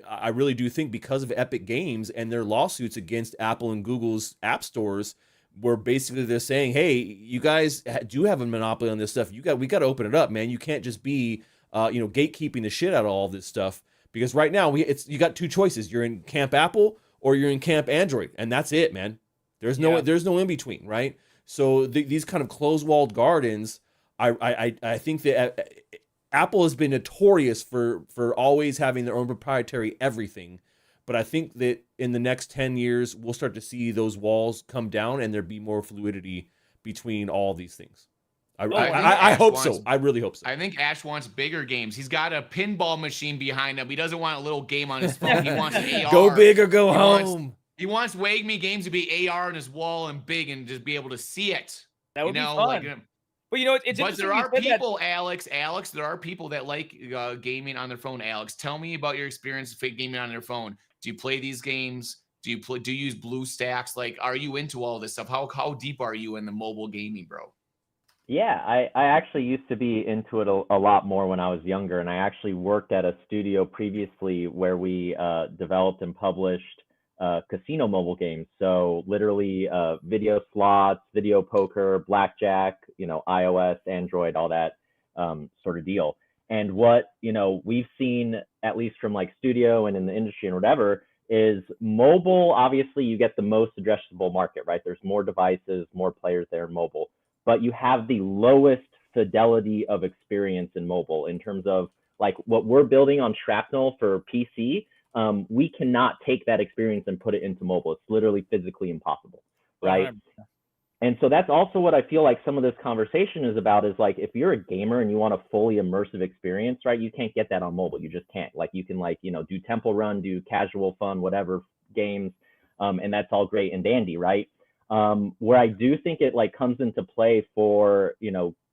I really do think because of Epic Games and their lawsuits against Apple and Google's app stores, where basically they're saying, hey, you guys do have a monopoly on this stuff. We got to open it up, man. You can't just be, gatekeeping the shit out of all this stuff, because right now you got two choices. You're in camp Apple or you're in camp Android, and that's it, man. There's no in between, right? So these kind of closed walled gardens, I think that Apple has been notorious for always having their own proprietary everything. But I think that in the next 10 years, we'll start to see those walls come down and there be more fluidity between all these things. I hope so. I really hope so. I think Ash wants bigger games. He's got a pinball machine behind him. He doesn't want a little game on his phone. He wants an AR. Go big or go home. He wants Wag Me games to be AR on his wall and big and just be able to see it. That would be fun. But it's but there are people, Alex, there are people that like gaming on their phone. Alex, tell me about your experience with gaming on their phone. Do you play these games? Do you use BlueStacks? Like, are you into all this stuff? How deep are you in the mobile gaming, bro? Yeah, I actually used to be into it a lot more when I was younger, and I actually worked at a studio previously where we developed and published casino mobile games. So literally video slots, video poker, blackjack, iOS, Android, all that sort of deal. And what, we've seen, at least from like studio and in the industry and whatever, is mobile. Obviously, you get the most addressable market, right? There's more devices, more players there in mobile, but you have the lowest fidelity of experience in mobile in terms of like what we're building on Shrapnel for PC. We cannot take that experience and put it into mobile. It's literally physically impossible, right? And so that's also what I feel like some of this conversation is about, is like, if you're a gamer and you want a fully immersive experience, right, you can't get that on mobile. You just can't. Like, you can do Temple Run, do casual fun, whatever games, and that's all great and dandy, right? Where I do think it like comes into play for,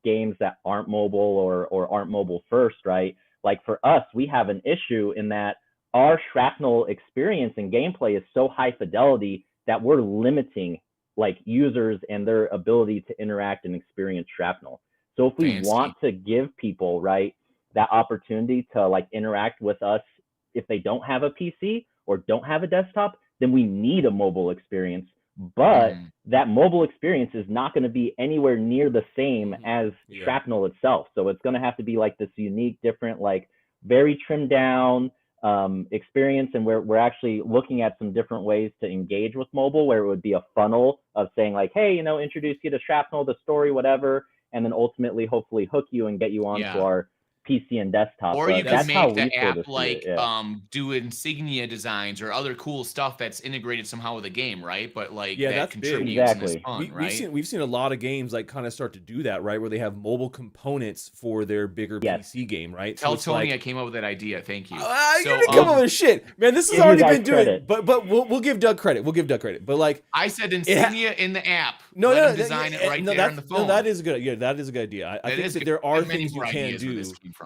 games that aren't mobile or aren't mobile first, right? Like for us, we have an issue in that our Shrapnel experience and gameplay is so high fidelity that we're limiting like users and their ability to interact and experience Shrapnel. So if we want to give people, right, that opportunity to like interact with us, if they don't have a PC or don't have a desktop, then we need a mobile experience. But that mobile experience is not going to be anywhere near the same as Shrapnel itself. So it's going to have to be like this unique, different, like very trimmed down experience. And we're actually looking at some different ways to engage with mobile, where it would be a funnel of saying like, hey, introduce you to Shrapnel, the story, whatever, and then ultimately hopefully hook you and get you onto our PC and desktop. Or you can make the app like do insignia designs or other cool stuff that's integrated somehow with the game, right? But like that contributes in this fun, right? We've seen a lot of games like kind of start to do that, right? Where they have mobile components for their bigger PC game, right? Tell Tony I came up with that idea. Thank you. You didn't come up with shit, man. This has already been doing. But we'll give Doug credit. We'll give Doug credit. But like I said, insignia in the app. No, design it right there on the phone. No, that is good. Yeah, that is a good idea. I think that there are things you can do.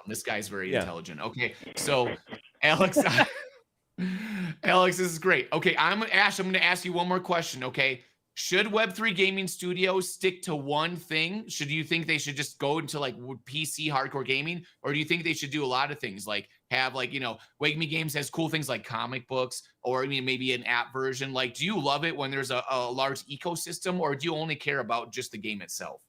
This guy's very intelligent. Okay, so Alex, Alex, this is great. Okay, I'm going to ask you one more question. Okay, should Web3 gaming studios stick to one thing? Do you think they should just go into like PC hardcore gaming, or do you think they should do a lot of things, like have like Wake Me Games has cool things like comic books, or maybe an app version? Like, do you love it when there's a large ecosystem, or do you only care about just the game itself?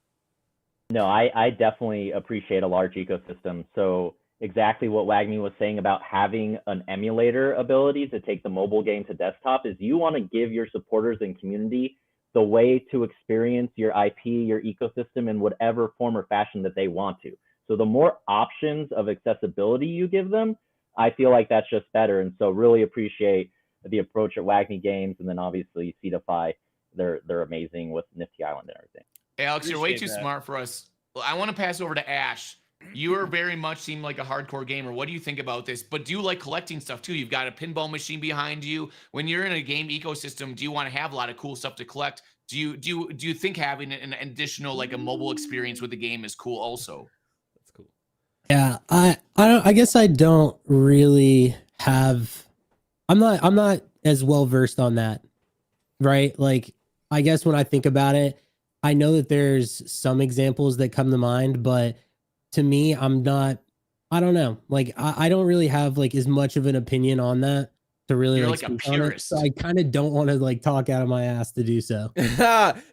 No, I definitely appreciate a large ecosystem. So exactly what Wagme was saying about having an emulator ability to take the mobile game to desktop is you want to give your supporters and community the way to experience your IP, your ecosystem in whatever form or fashion that they want to. So the more options of accessibility you give them, I feel like that's just better. And so really appreciate the approach at Wagme Games, and then obviously Cetify. They're amazing with Nifty Island and everything. Alex, you're way too smart for us. Well, I want to pass over to Ash. You are very much seem like a hardcore gamer. What do you think about this? But do you like collecting stuff too? You've got a pinball machine behind you. When you're in a game ecosystem, do you want to have a lot of cool stuff to collect? Do you think having an additional like a mobile experience with the game is cool also? Yeah, I guess I don't really have. I'm not as well versed on that, right? Like, I guess when I think about it, I know that there's some examples that come to mind, but to me, I'm not. I don't know. Like, I don't really have like as much of an opinion on that to really You're like like a speak on it. So purist. I kind of don't want to like talk out of my ass to do so.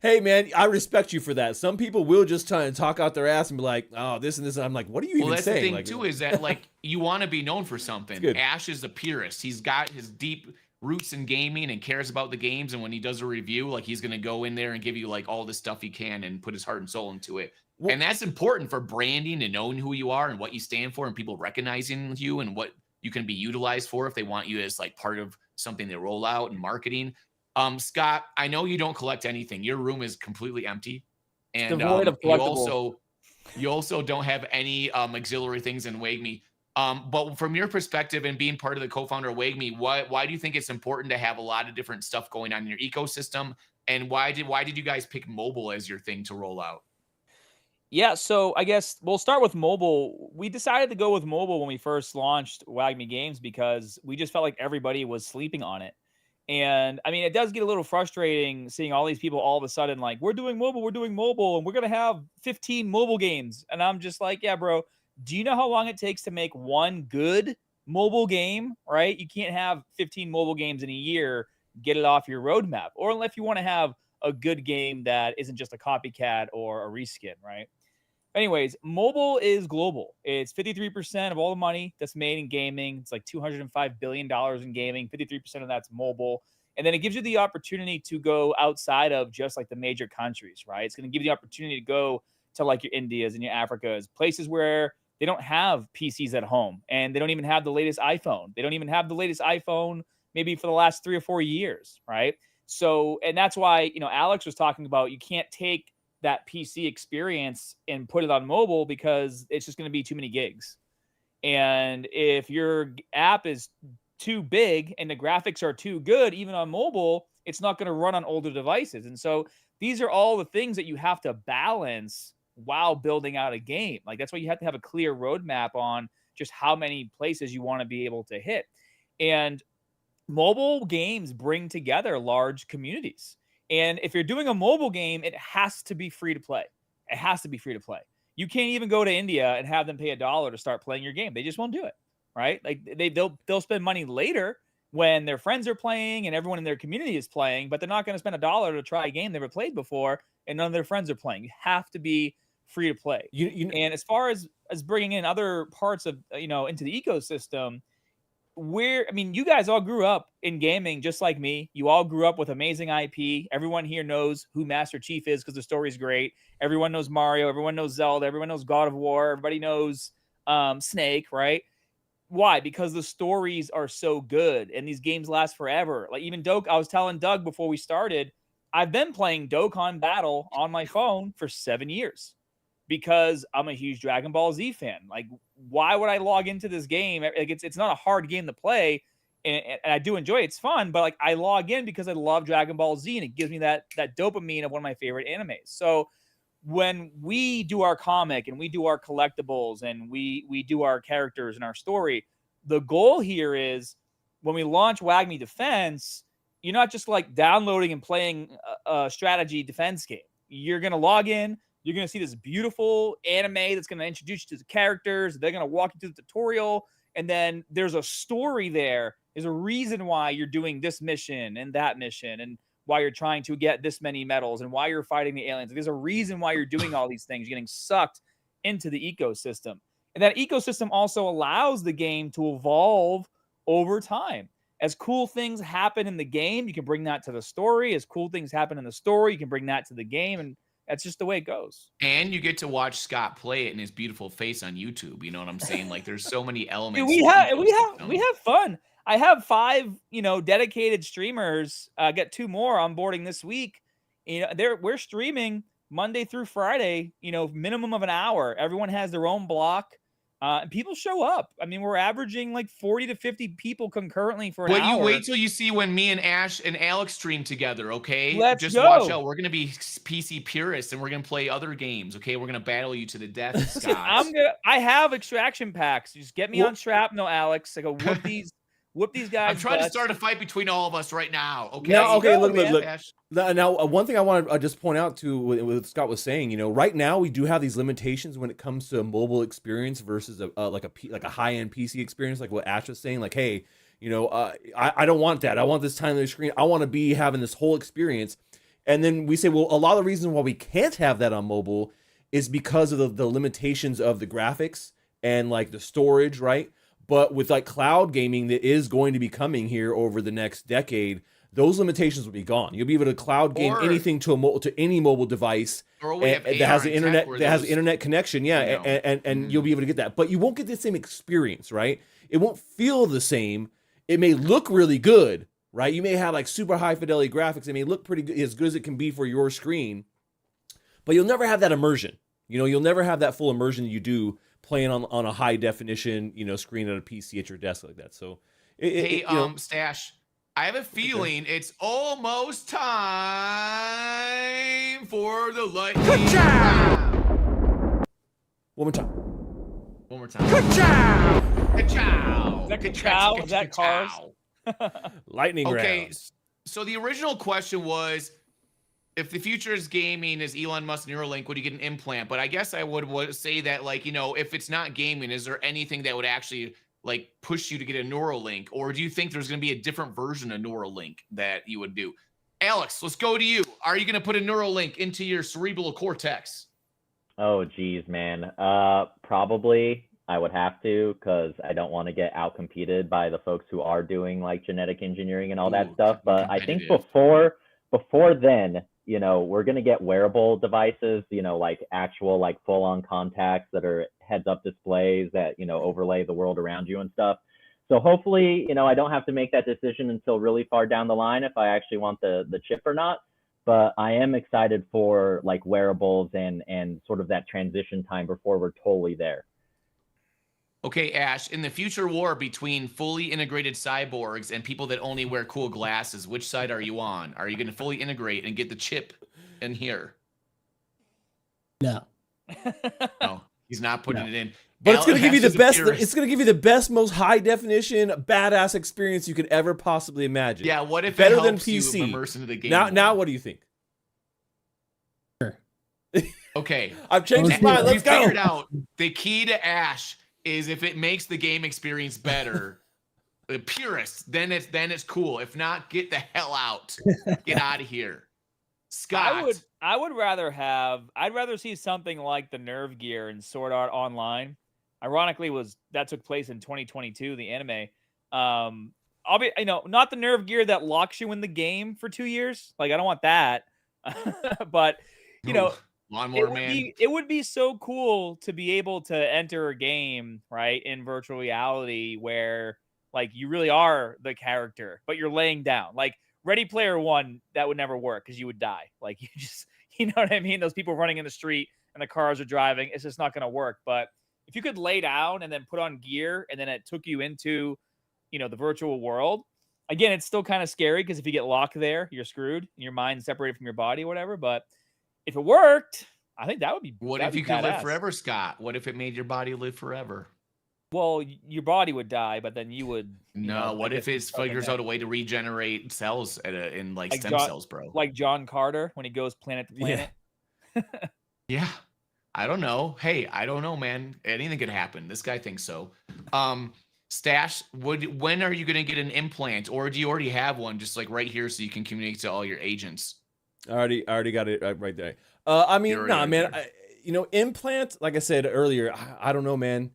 Hey man, I respect you for that. Some people will just try and talk out their ass and be like, "Oh, this and this." And I'm like, "What are you Well, even that's saying?" the thing Like, too, is that like you want to be known for it's something. good. Ash is a purist. He's got his deep roots in gaming and cares about the games. And when he does a review, like he's gonna go in there and give you like all the stuff he can and put his heart and soul into it. Well, And that's important for branding and knowing who you are and what you stand for and people recognizing you and what you can be utilized for if they want you as like part of something they roll out and marketing. Scott, I know you don't collect anything. Your room is completely empty. And Devoid of you collectibles. also don't have any auxiliary things in WAGME. But from your perspective and being part of the co-founder of WAGME, why do you think it's important to have a lot of different stuff going on in your ecosystem? And why did you guys pick mobile as your thing to roll out? Yeah, so I guess we'll start with mobile. We decided to go with mobile when we first launched WagMe Games because we just felt like everybody was sleeping on it. And I mean, it does get a little frustrating seeing all these people all of a sudden like, we're doing mobile, and we're going to have 15 mobile games. And I'm just like, yeah, bro, do you know how long it takes to make one good mobile game, right? You can't have 15 mobile games in a year, get it off your roadmap. Or unless you want to have a good game that isn't just a copycat or a reskin, right? Anyways, mobile is global. It's 53% of all the money that's made in gaming. It's like $205 billion in gaming. 53% of that's mobile. And then it gives you the opportunity to go outside of just like the major countries, right? It's going to give you the opportunity to go to like your Indias and your Africas, places where they don't have PCs at home and they don't even have the latest iPhone. They don't even have the latest iPhone maybe for the last 3 or 4 years, right? So, and that's why, Alex was talking about you can't take that PC experience and put it on mobile because it's just going to be too many gigs. And if your app is too big and the graphics are too good, even on mobile, it's not going to run on older devices. And so these are all the things that you have to balance while building out a game. Like that's why you have to have a clear roadmap on just how many places you want to be able to hit. And mobile games bring together large communities. And if you're doing a mobile game, it has to be free to play. It has to be free to play. You can't even go to India and have them pay $1 to start playing your game. They just won't do it, right? Like they'll spend money later when their friends are playing and everyone in their community is playing, but they're not going to spend $1 to try a game they've never played before and none of their friends are playing. You have to be free to play. And as far as bringing in other parts of into the ecosystem, you guys all grew up in gaming just like me. You all grew up with amazing IP. Everyone here knows who Master Chief is because the story's great. Everyone knows Mario. Everyone knows Zelda. Everyone knows God of War. Everybody knows Snake, right? Why? Because the stories are so good and these games last forever. Like even I was telling Doug before we started, I've been playing Dokkan Battle on my phone for 7 years because I'm a huge Dragon Ball Z fan. Like, why would I log into this game? Like, it's not a hard game to play, and I do enjoy it. It's fun, but like I log in because I love Dragon Ball Z, and it gives me that dopamine of one of my favorite animes. So when we do our comic and we do our collectibles and we do our characters and our story, the goal here is when we launch WagMe Defense, you're not just like downloading and playing a strategy defense game. You're going to log in. You're going to see this beautiful anime that's going to introduce you to the characters. They're going to walk you through the tutorial. And then there's a story there. There's a reason why you're doing this mission and that mission and why you're trying to get this many medals and why you're fighting the aliens. There's a reason why you're doing all these things. You're getting sucked into the ecosystem. And that ecosystem also allows the game to evolve over time. As cool things happen in the game, you can bring that to the story. As cool things happen in the story, you can bring that to the game. And that's just the way it goes. And you get to watch Scott play it in his beautiful face on YouTube. You know what I'm saying? Like there's so many elements. Dude, we have fun. I have 5, dedicated streamers. I got 2 more onboarding this week. We're streaming Monday through Friday, minimum of an hour. Everyone has their own block. And people show up. I mean, we're averaging like 40 to 50 people concurrently for an But hour. you wait till you see when me and Ash and Alex stream together, okay? Let's Just go. watch out. We're gonna be PC purists and we're gonna play other games, okay? We're gonna battle you to the death, Scott. I have extraction packs. Just get me on shrapnel, Alex. I go whoop these guys. I'm trying to start a fight between all of us right now, okay? Now, okay, look. Ash. Now, one thing I want to just point out to what Scott was saying, right now we do have these limitations when it comes to a mobile experience versus a high-end PC experience, like what Ash was saying. Like, hey, I don't want that. I want this tiny screen. I want to be having this whole experience. And then we say, well, a lot of the reasons why we can't have that on mobile is because of the limitations of the graphics and like the storage, right? But with like cloud gaming that is going to be coming here over the next decade, those limitations will be gone. You'll be able to cloud game anything to any mobile device that has an internet connection. Yeah, and you'll be able to get that. But you won't get the same experience, right? It won't feel the same. It may look really good, right? You may have like super high fidelity graphics. It may look pretty good, as good as it can be for your screen, but you'll never have that immersion. You'll never have that full immersion you do playing on a high definition, screen at a PC at your desk like that. So, Stache, I have a feeling it's almost time for the lightning round. One more time. One more time. Ka-chow! Ka-chow! Is that ka-chow? Is that cars? Lightning round. Okay, so the original question was, if the future is gaming, is Elon Musk Neuralink, would you get an implant? But I guess I would say that, like, if it's not gaming, is there anything that would actually like push you to get a Neuralink? Or do you think there's going to be a different version of Neuralink that you would do? Alex, let's go to you. Are you going to put a Neuralink into your cerebral cortex? Oh, geez, man. Probably I would have to, because I don't want to get outcompeted by the folks who are doing like genetic engineering and all that stuff. But I think before then, we're going to get wearable devices, like actual, like full-on contacts that are heads-up displays that, overlay the world around you and stuff. So hopefully, I don't have to make that decision until really far down the line if I actually want the chip or not. But I am excited for like wearables and sort of that transition time before we're totally there. Okay, Ash, in the future war between fully integrated cyborgs and people that only wear cool glasses, which side are you on? Are you going to fully integrate and get the chip in here? No. No, he's not putting it in. But it's going to give you the best. It's going to give you the best, most high definition, badass experience you could ever possibly imagine. Yeah. What if better it than helps PC? You immerse into the game? Now, what do you think? Okay, I've changed my mind. Let's go. We figured out the key to Ash is if it makes the game experience better. The purist, then it's cool. If not, get the hell out. Get out of here. Scott. I'd rather see something like the Nerve Gear in Sword Art Online. Ironically, that took place in 2022, the anime. I'll be, not the Nerve Gear that locks you in the game for 2 years. Like, I don't want that. But, Lawnmower Man. It would be so cool to be able to enter a game, right, in virtual reality where, like, you really are the character, but you're laying down. Like, Ready Player One, that would never work because you would die. Like, you know what I mean? Those people running in the street and the cars are driving, it's just not going to work. But if you could lay down and then put on gear and then it took you into, the virtual world, again, it's still kind of scary because if you get locked there, you're screwed. Your mind's separated from your body or whatever. But if it worked, I think that would be. What if you could live forever, Scott? What if it made your body live forever? Well, your body would die, but then you would. No, what if it figures out a way to regenerate cells in like stem cells, bro? Like John Carter when he goes planet to planet. Yeah. I don't know. Hey, I don't know, man. Anything could happen. This guy thinks so. Stache, when are you going to get an implant, or do you already have one, just like right here, so you can communicate to all your agents? I already got it right there. Man. Implant. Like I said earlier, I don't know, man.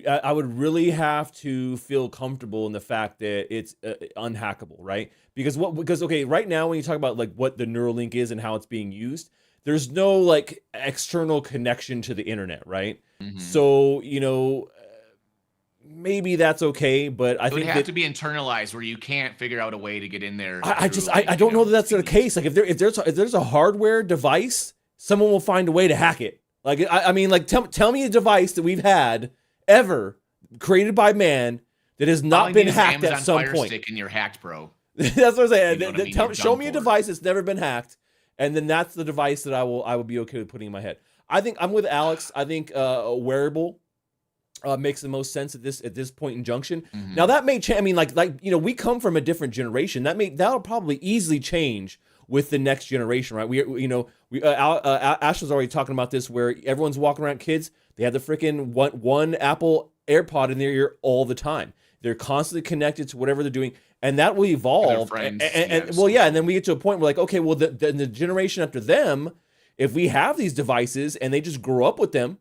I would really have to feel comfortable in the fact that it's unhackable, right? Because right now when you talk about like what the Neuralink is and how it's being used, there's no like external connection to the internet, right? Mm-hmm. So maybe that's okay, but I think it would have to be internalized where you can't figure out a way to get in there. I don't know that that's the case. Like if there's a hardware device, someone will find a way to hack it. Like I mean, like tell me a device that we've had ever created by man that has All I not need been is hacked Amazon at some Fire point. Stick and you're hacked, bro. That's what I'm saying. You know what I mean? You're Show done me a for. device that's never been hacked, and then that's the device that I will be okay with putting in my head. I think I'm with Alex. I think a wearable makes the most sense at this point in junction. Mhm. Now that may change. I mean, like we come from a different generation. That'll probably easily change with the next generation, right? Ash was already talking about this, where everyone's walking around. Kids, they have the freaking one Apple AirPod in their ear all the time. They're constantly connected to whatever they're doing, and that will evolve. friends, And then we get to a point where like, okay, well, the generation after them, if we have these devices and they just grow up with them,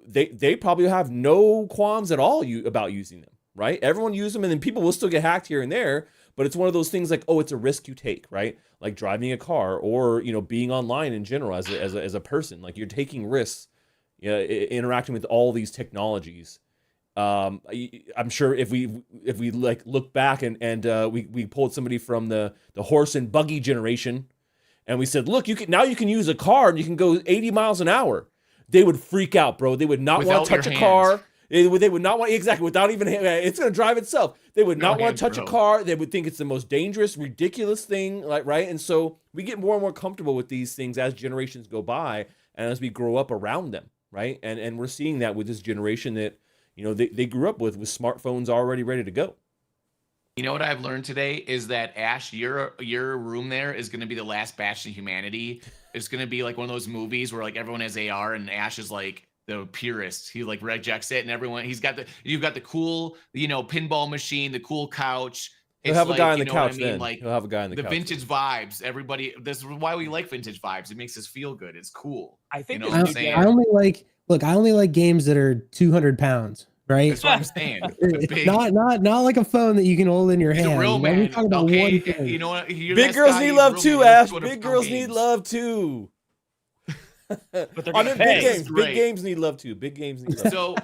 they probably have no qualms at all about using them, right? Everyone uses them, and then people will still get hacked here and there, but it's one of those things like, oh, it's a risk you take, right? Like driving a car, or being online in general as a person. Like, you're taking risks, interacting with all these technologies. I'm sure if we like look back and we pulled somebody from the horse and buggy generation, and we said, look, you can use a car and you can go 80 miles an hour. They would freak out, bro. They would not want to touch a car. They would not want, exactly, without even, it's going to drive itself. They would not want to touch a car. They would think it's the most dangerous, ridiculous thing, like, right? And so we get more and more comfortable with these things as generations go by and as we grow up around them, right? And we're seeing that with this generation that, they grew up with smartphones already ready to go. You know what I've learned today is that, Ash, your room there is going to be the last bastion of humanity. It's going to be like one of those movies where like everyone has AR and Ash is like the purist. He like rejects it, and you've got the cool, pinball machine, the cool couch. He'll have a guy on the couch. Then like he'll have a guy on the couch. The vintage vibes. Everybody, this is why we like vintage vibes. It makes us feel good. It's cool. I think what I'm saying? I only like games that are 200 pounds. Right. That's what I'm saying. Not like a phone that you can hold in your hand. A real man. Okay. You know what? Big girls need love too, Ash. Big girls need love too. But they're gonna pay. Big games need love too. Big games need love. So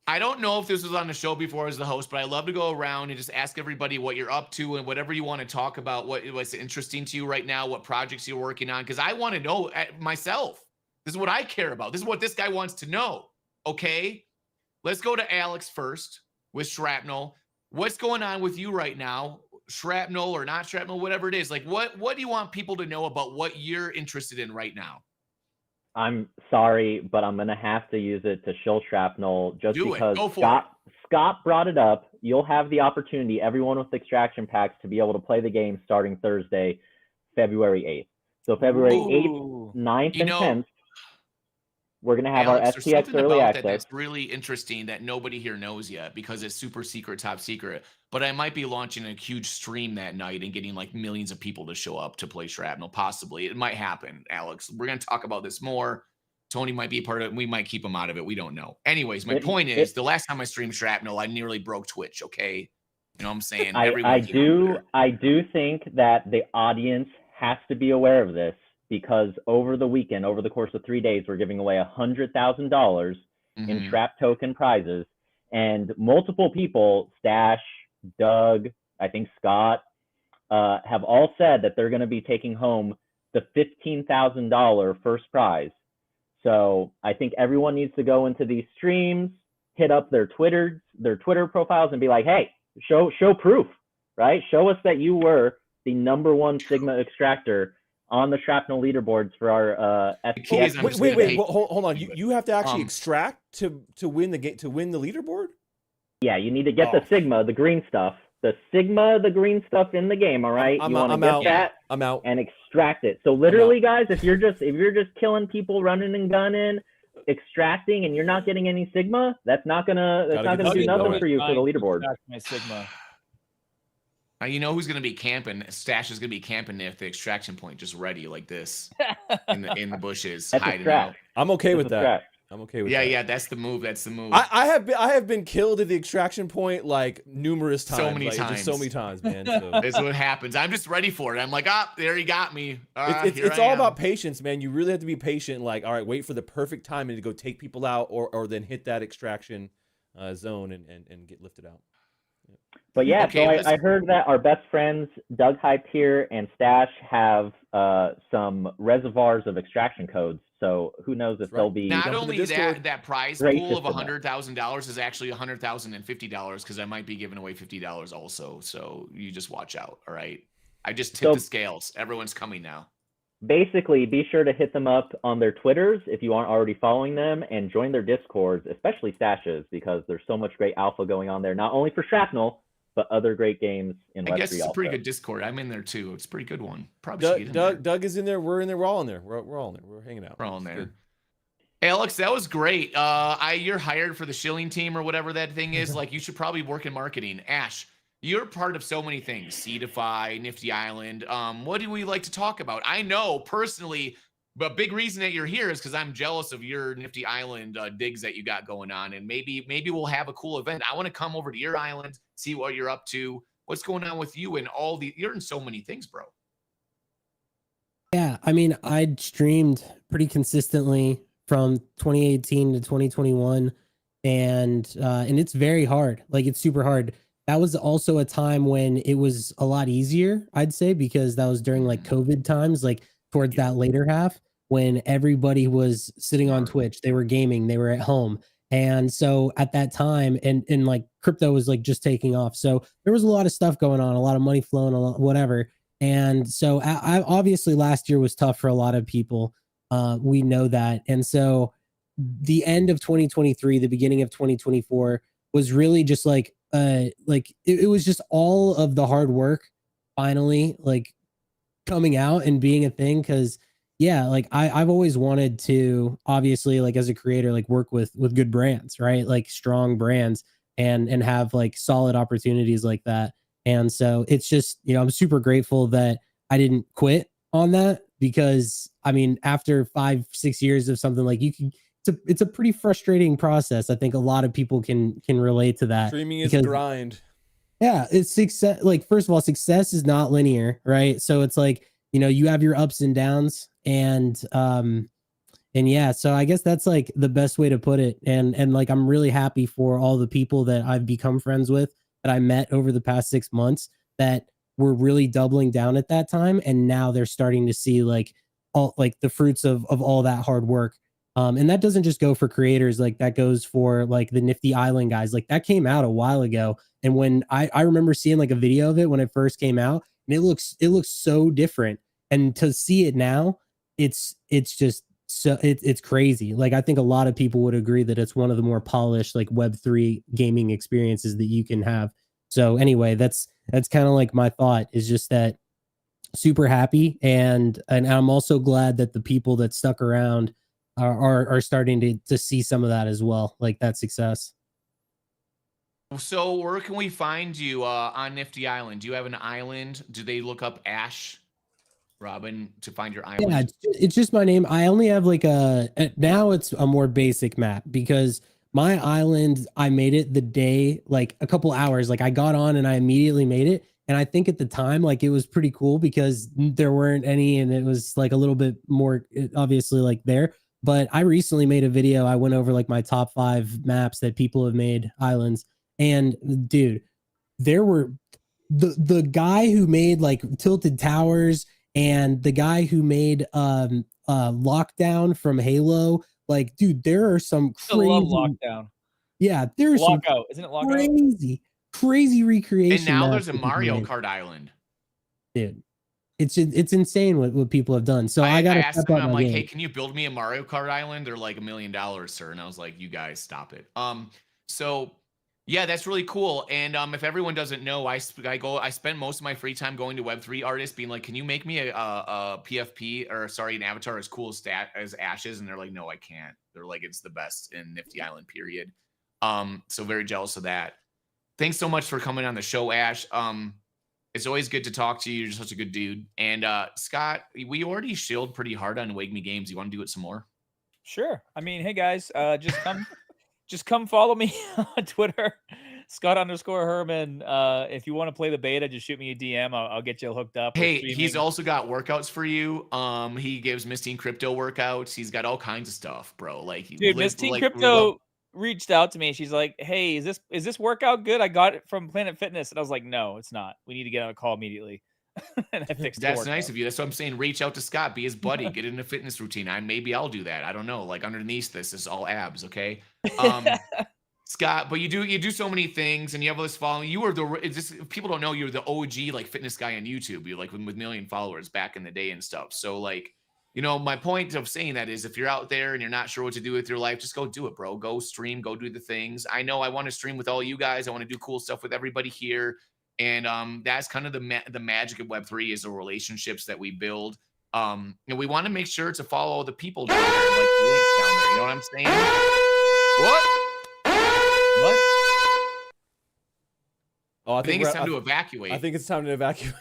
I don't know if this was on the show before as the host, but I love to go around and just ask everybody what you're up to and whatever you want to talk about, what's interesting to you right now, what projects you're working on, because I want to know myself. This is what I care about. This is what this guy wants to know. Okay. Let's go to Alex first with Shrapnel. What's going on with you right now? Shrapnel or not Shrapnel, whatever it is. Like, what do you want people to know about what you're interested in right now? I'm sorry, but I'm going to have to use it to shill Shrapnel just because Scott brought it up. You'll have the opportunity, everyone with extraction packs, to be able to play the game starting Thursday, February 8th. So February 8th, 9th, and 10th. We're going to have Alex, our SPX early access. That's really interesting that nobody here knows yet because it's super secret, top secret. But I might be launching a huge stream that night and getting like millions of people to show up to play Shrapnel. Possibly. It might happen, Alex. We're going to talk about this more. Tony might be a part of it. We might keep him out of it. We don't know. Anyways, my point is the last time I streamed Shrapnel, I nearly broke Twitch. Okay. You know what I'm saying? I do think that the audience has to be aware of this. Because over the weekend, over the course of 3 days, we're giving away $100,000 in Shrap token prizes. And multiple people, Stash, Doug, I think Scott, have all said that they're going to be taking home the $15,000 first prize. So I think everyone needs to go into these streams, hit up their Twitter profiles and be like, hey, show proof, right? Show us that you were the #1 Sigma extractor on the Shrapnel leaderboards for our SPX. Wait, hold on. You have to actually extract to win the game, to win the leaderboard? Yeah, you need to get the Sigma, the green stuff. The Sigma, the green stuff in the game, all right? You want to get that I'm out. and extract it. So literally, guys, if you're just killing people, running and gunning, extracting, and you're not getting any Sigma, that's not gonna do nothing for you for the leaderboard. My Sigma. You know who's going to be camping? Stash is going to be camping at the extraction point, just ready like this in the bushes, hiding out. I'm okay with that. I'm okay with that. Yeah, that's the move. That's the move. I have been killed at the extraction point like numerous times. So many times. Just so many times, man. So. That's what happens. I'm just ready for it. I'm like, there he got me. It's all about patience, man. You really have to be patient. Like, all right, wait for the perfect timing to go take people out, or then hit that extraction zone and get lifted out. But yeah, so I heard that our best friends, Doug Hype here and Stash, have some reservoirs of extraction codes. So who knows if That's right. they'll be Not Jump in the only Discord. that prize Gracious pool of enough. $100,000 is actually $100,050 because I might be giving away $50 also. So you just watch out. All right. I just tipped So- the scales. Everyone's coming now. basically be sure to hit them up on their Twitters if you aren't already following them, and join their Discords, especially Stashes, because there's so much great alpha going on there, not only for Shrapnel, but other great games in Web3 I guess it's a pretty also. good Discord. I'm in there too. It's a pretty good one. Probably should get in there. Doug is in there. We're in there. We're all in there. We're all in there. We're hanging out. We're all in It's there. good. Alex, that was great. You're hired for the shilling team or whatever that thing is. Like, you should probably work in marketing. Ash, you're part of so many things. Seedify, Nifty Island. What do we like to talk about? I know personally, but big reason that you're here is because I'm jealous of your Nifty Island digs that you got going on, and maybe we'll have a cool event. I want to come over to your island, see what you're up to, what's going on with you, and all the. You're in so many things, bro. Yeah, I mean, I streamed pretty consistently from 2018 to 2021, and it's very hard. Like, it's super hard. That was also a time when it was a lot easier, I'd say, because that was during like COVID times, like towards that later half when everybody was sitting on Twitch, they were gaming, they were at home. And so at that time, and like crypto was like just taking off. So there was a lot of stuff going on, a lot of money flowing, a lot, whatever. And so I obviously last year was tough for a lot of people. We know that. And so the end of 2023, the beginning of 2024 was really just like it was just all of the hard work finally like coming out and being a thing. Cause yeah, like I've always wanted to, obviously, like as a creator, like work with good brands, right? Like strong brands and have like solid opportunities like that. And so it's just, you know, I'm super grateful that I didn't quit on that, because I mean, after 5-6 years of something, like you can, it's a pretty frustrating process. I think a lot of people can relate to that. Streaming is a grind. Yeah, it's success. Like, first of all, success is not linear, right? So it's like, you know, you have your ups and downs, and yeah, so I guess that's like the best way to put it. And like, I'm really happy for all the people that I've become friends with, that I met over the past 6 months, that were really doubling down at that time, and now they're starting to see like all like the fruits of all that hard work. And that doesn't just go for creators, like that goes for like the Nifty Island guys. Like that came out a while ago, and when I remember seeing like a video of it when it first came out, and it looks so different, and to see it now, it's just so it's crazy. Like, I think a lot of people would agree that it's one of the more polished like Web3 gaming experiences that you can have. So anyway, that's kind of like my thought, is just that super happy, and I'm also glad that the people that stuck around are starting to see some of that as well, like that success. So where can we find you on Nifty Island? Do you have an island? Do they look up Ash Robin to find your island? Yeah, it's just my name. I only have like now it's a more basic map, because my island, I made it the day, like a couple hours, like I got on and I immediately made it. And I think at the time, like it was pretty cool because there weren't any, and it was like a little bit more obviously like there. But I recently made a video. I went over like my top 5 maps that people have made islands. And dude, there were the guy who made like Tilted Towers, and the guy who made Lockdown from Halo. Like, dude, there are some crazy. I love Lockdown. Yeah, there's some Lockout. Isn't it Lockout? crazy recreation. And now there's a Mario Kart island. Dude, it's insane what people have done. So I gotta asked step him, up I'm my like, game. hey, can you build me a Mario Kart island? They're like $1 million, sir. And I was like, you guys stop it. So yeah, that's really cool. And if everyone doesn't know, I spend most of my free time going to Web3 artists, being like, can you make me a PFP, or sorry, an avatar as cool as Ashes? And they're like, no, I can't. They're like, it's the best in Nifty Island, period. So very jealous of that. Thanks so much for coming on the show, Ash. It's always good to talk to you. You're such a good dude. And Scott, we already shilled pretty hard on Wake Me Games. You want to do it some more? Sure. I mean, hey guys, just come follow me on Twitter, Scott_Herman. If you want to play the beta, just shoot me a DM. I'll get you hooked up. Hey, he's also got workouts for you. He gives Miss Teen Crypto workouts. He's got all kinds of stuff, bro. Like, dude, Miss Teen Crypto reached out to me. She's like, hey, is this workout good? I got it from Planet Fitness. And I was like, no, it's not. We need to get on a call immediately. and I fixed. That's nice of you. That's what I'm saying. Reach out to Scott, be his buddy, get in a fitness routine. Maybe I'll do that. I don't know. Like underneath this is all abs. Okay. Scott, but you do so many things, and you have all this following. You were just people don't know you're the OG like fitness guy on YouTube. You're like with million followers back in the day and stuff. So like, you know, my point of saying that is if you're out there and you're not sure what to do with your life, just go do it, bro. Go stream, go do the things. I know I want to stream with all you guys. I want to do cool stuff with everybody here. And that's kind of the magic of Web3 is the relationships that we build. And we want to make sure to follow the people down there, like the links down there. You know what I'm saying? What? Oh, I think it's time to evacuate. I think it's time to evacuate.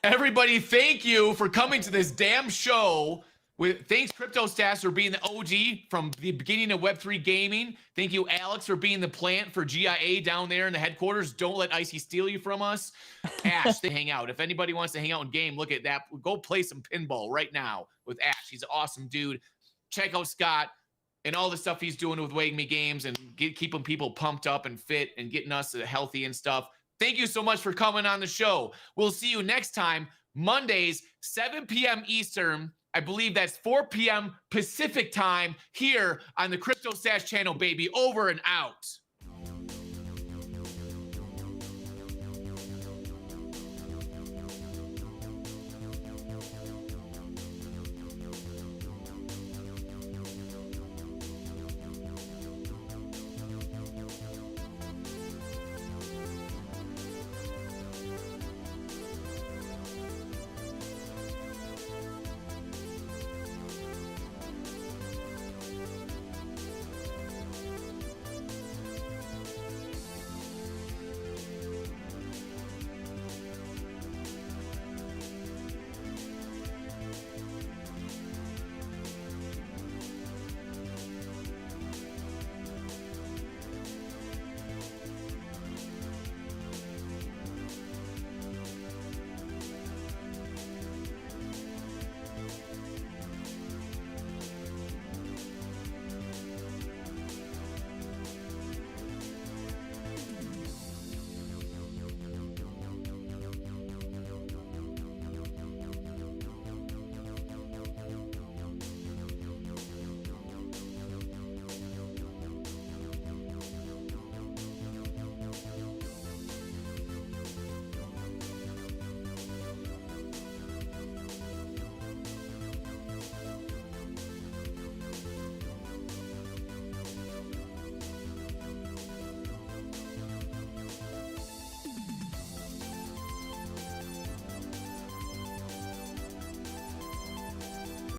Everybody, thank you for coming to this damn show. Thanks, CryptoStache, for being the OG from the beginning of Web3 gaming. Thank you, Alex, for being the plant for GIA down there in the headquarters. Don't let Icy steal you from us. Ash, they hang out. If anybody wants to hang out in game, look at that. Go play some pinball right now with Ash. He's an awesome dude. Check out Scott and all the stuff he's doing with Wag Me Games and keeping people pumped up and fit and getting us healthy and stuff. Thank you so much for coming on the show. We'll see you next time, Mondays, 7 p.m. Eastern. I believe that's 4 p.m. Pacific time here on the CryptoStache channel, baby. Over and out.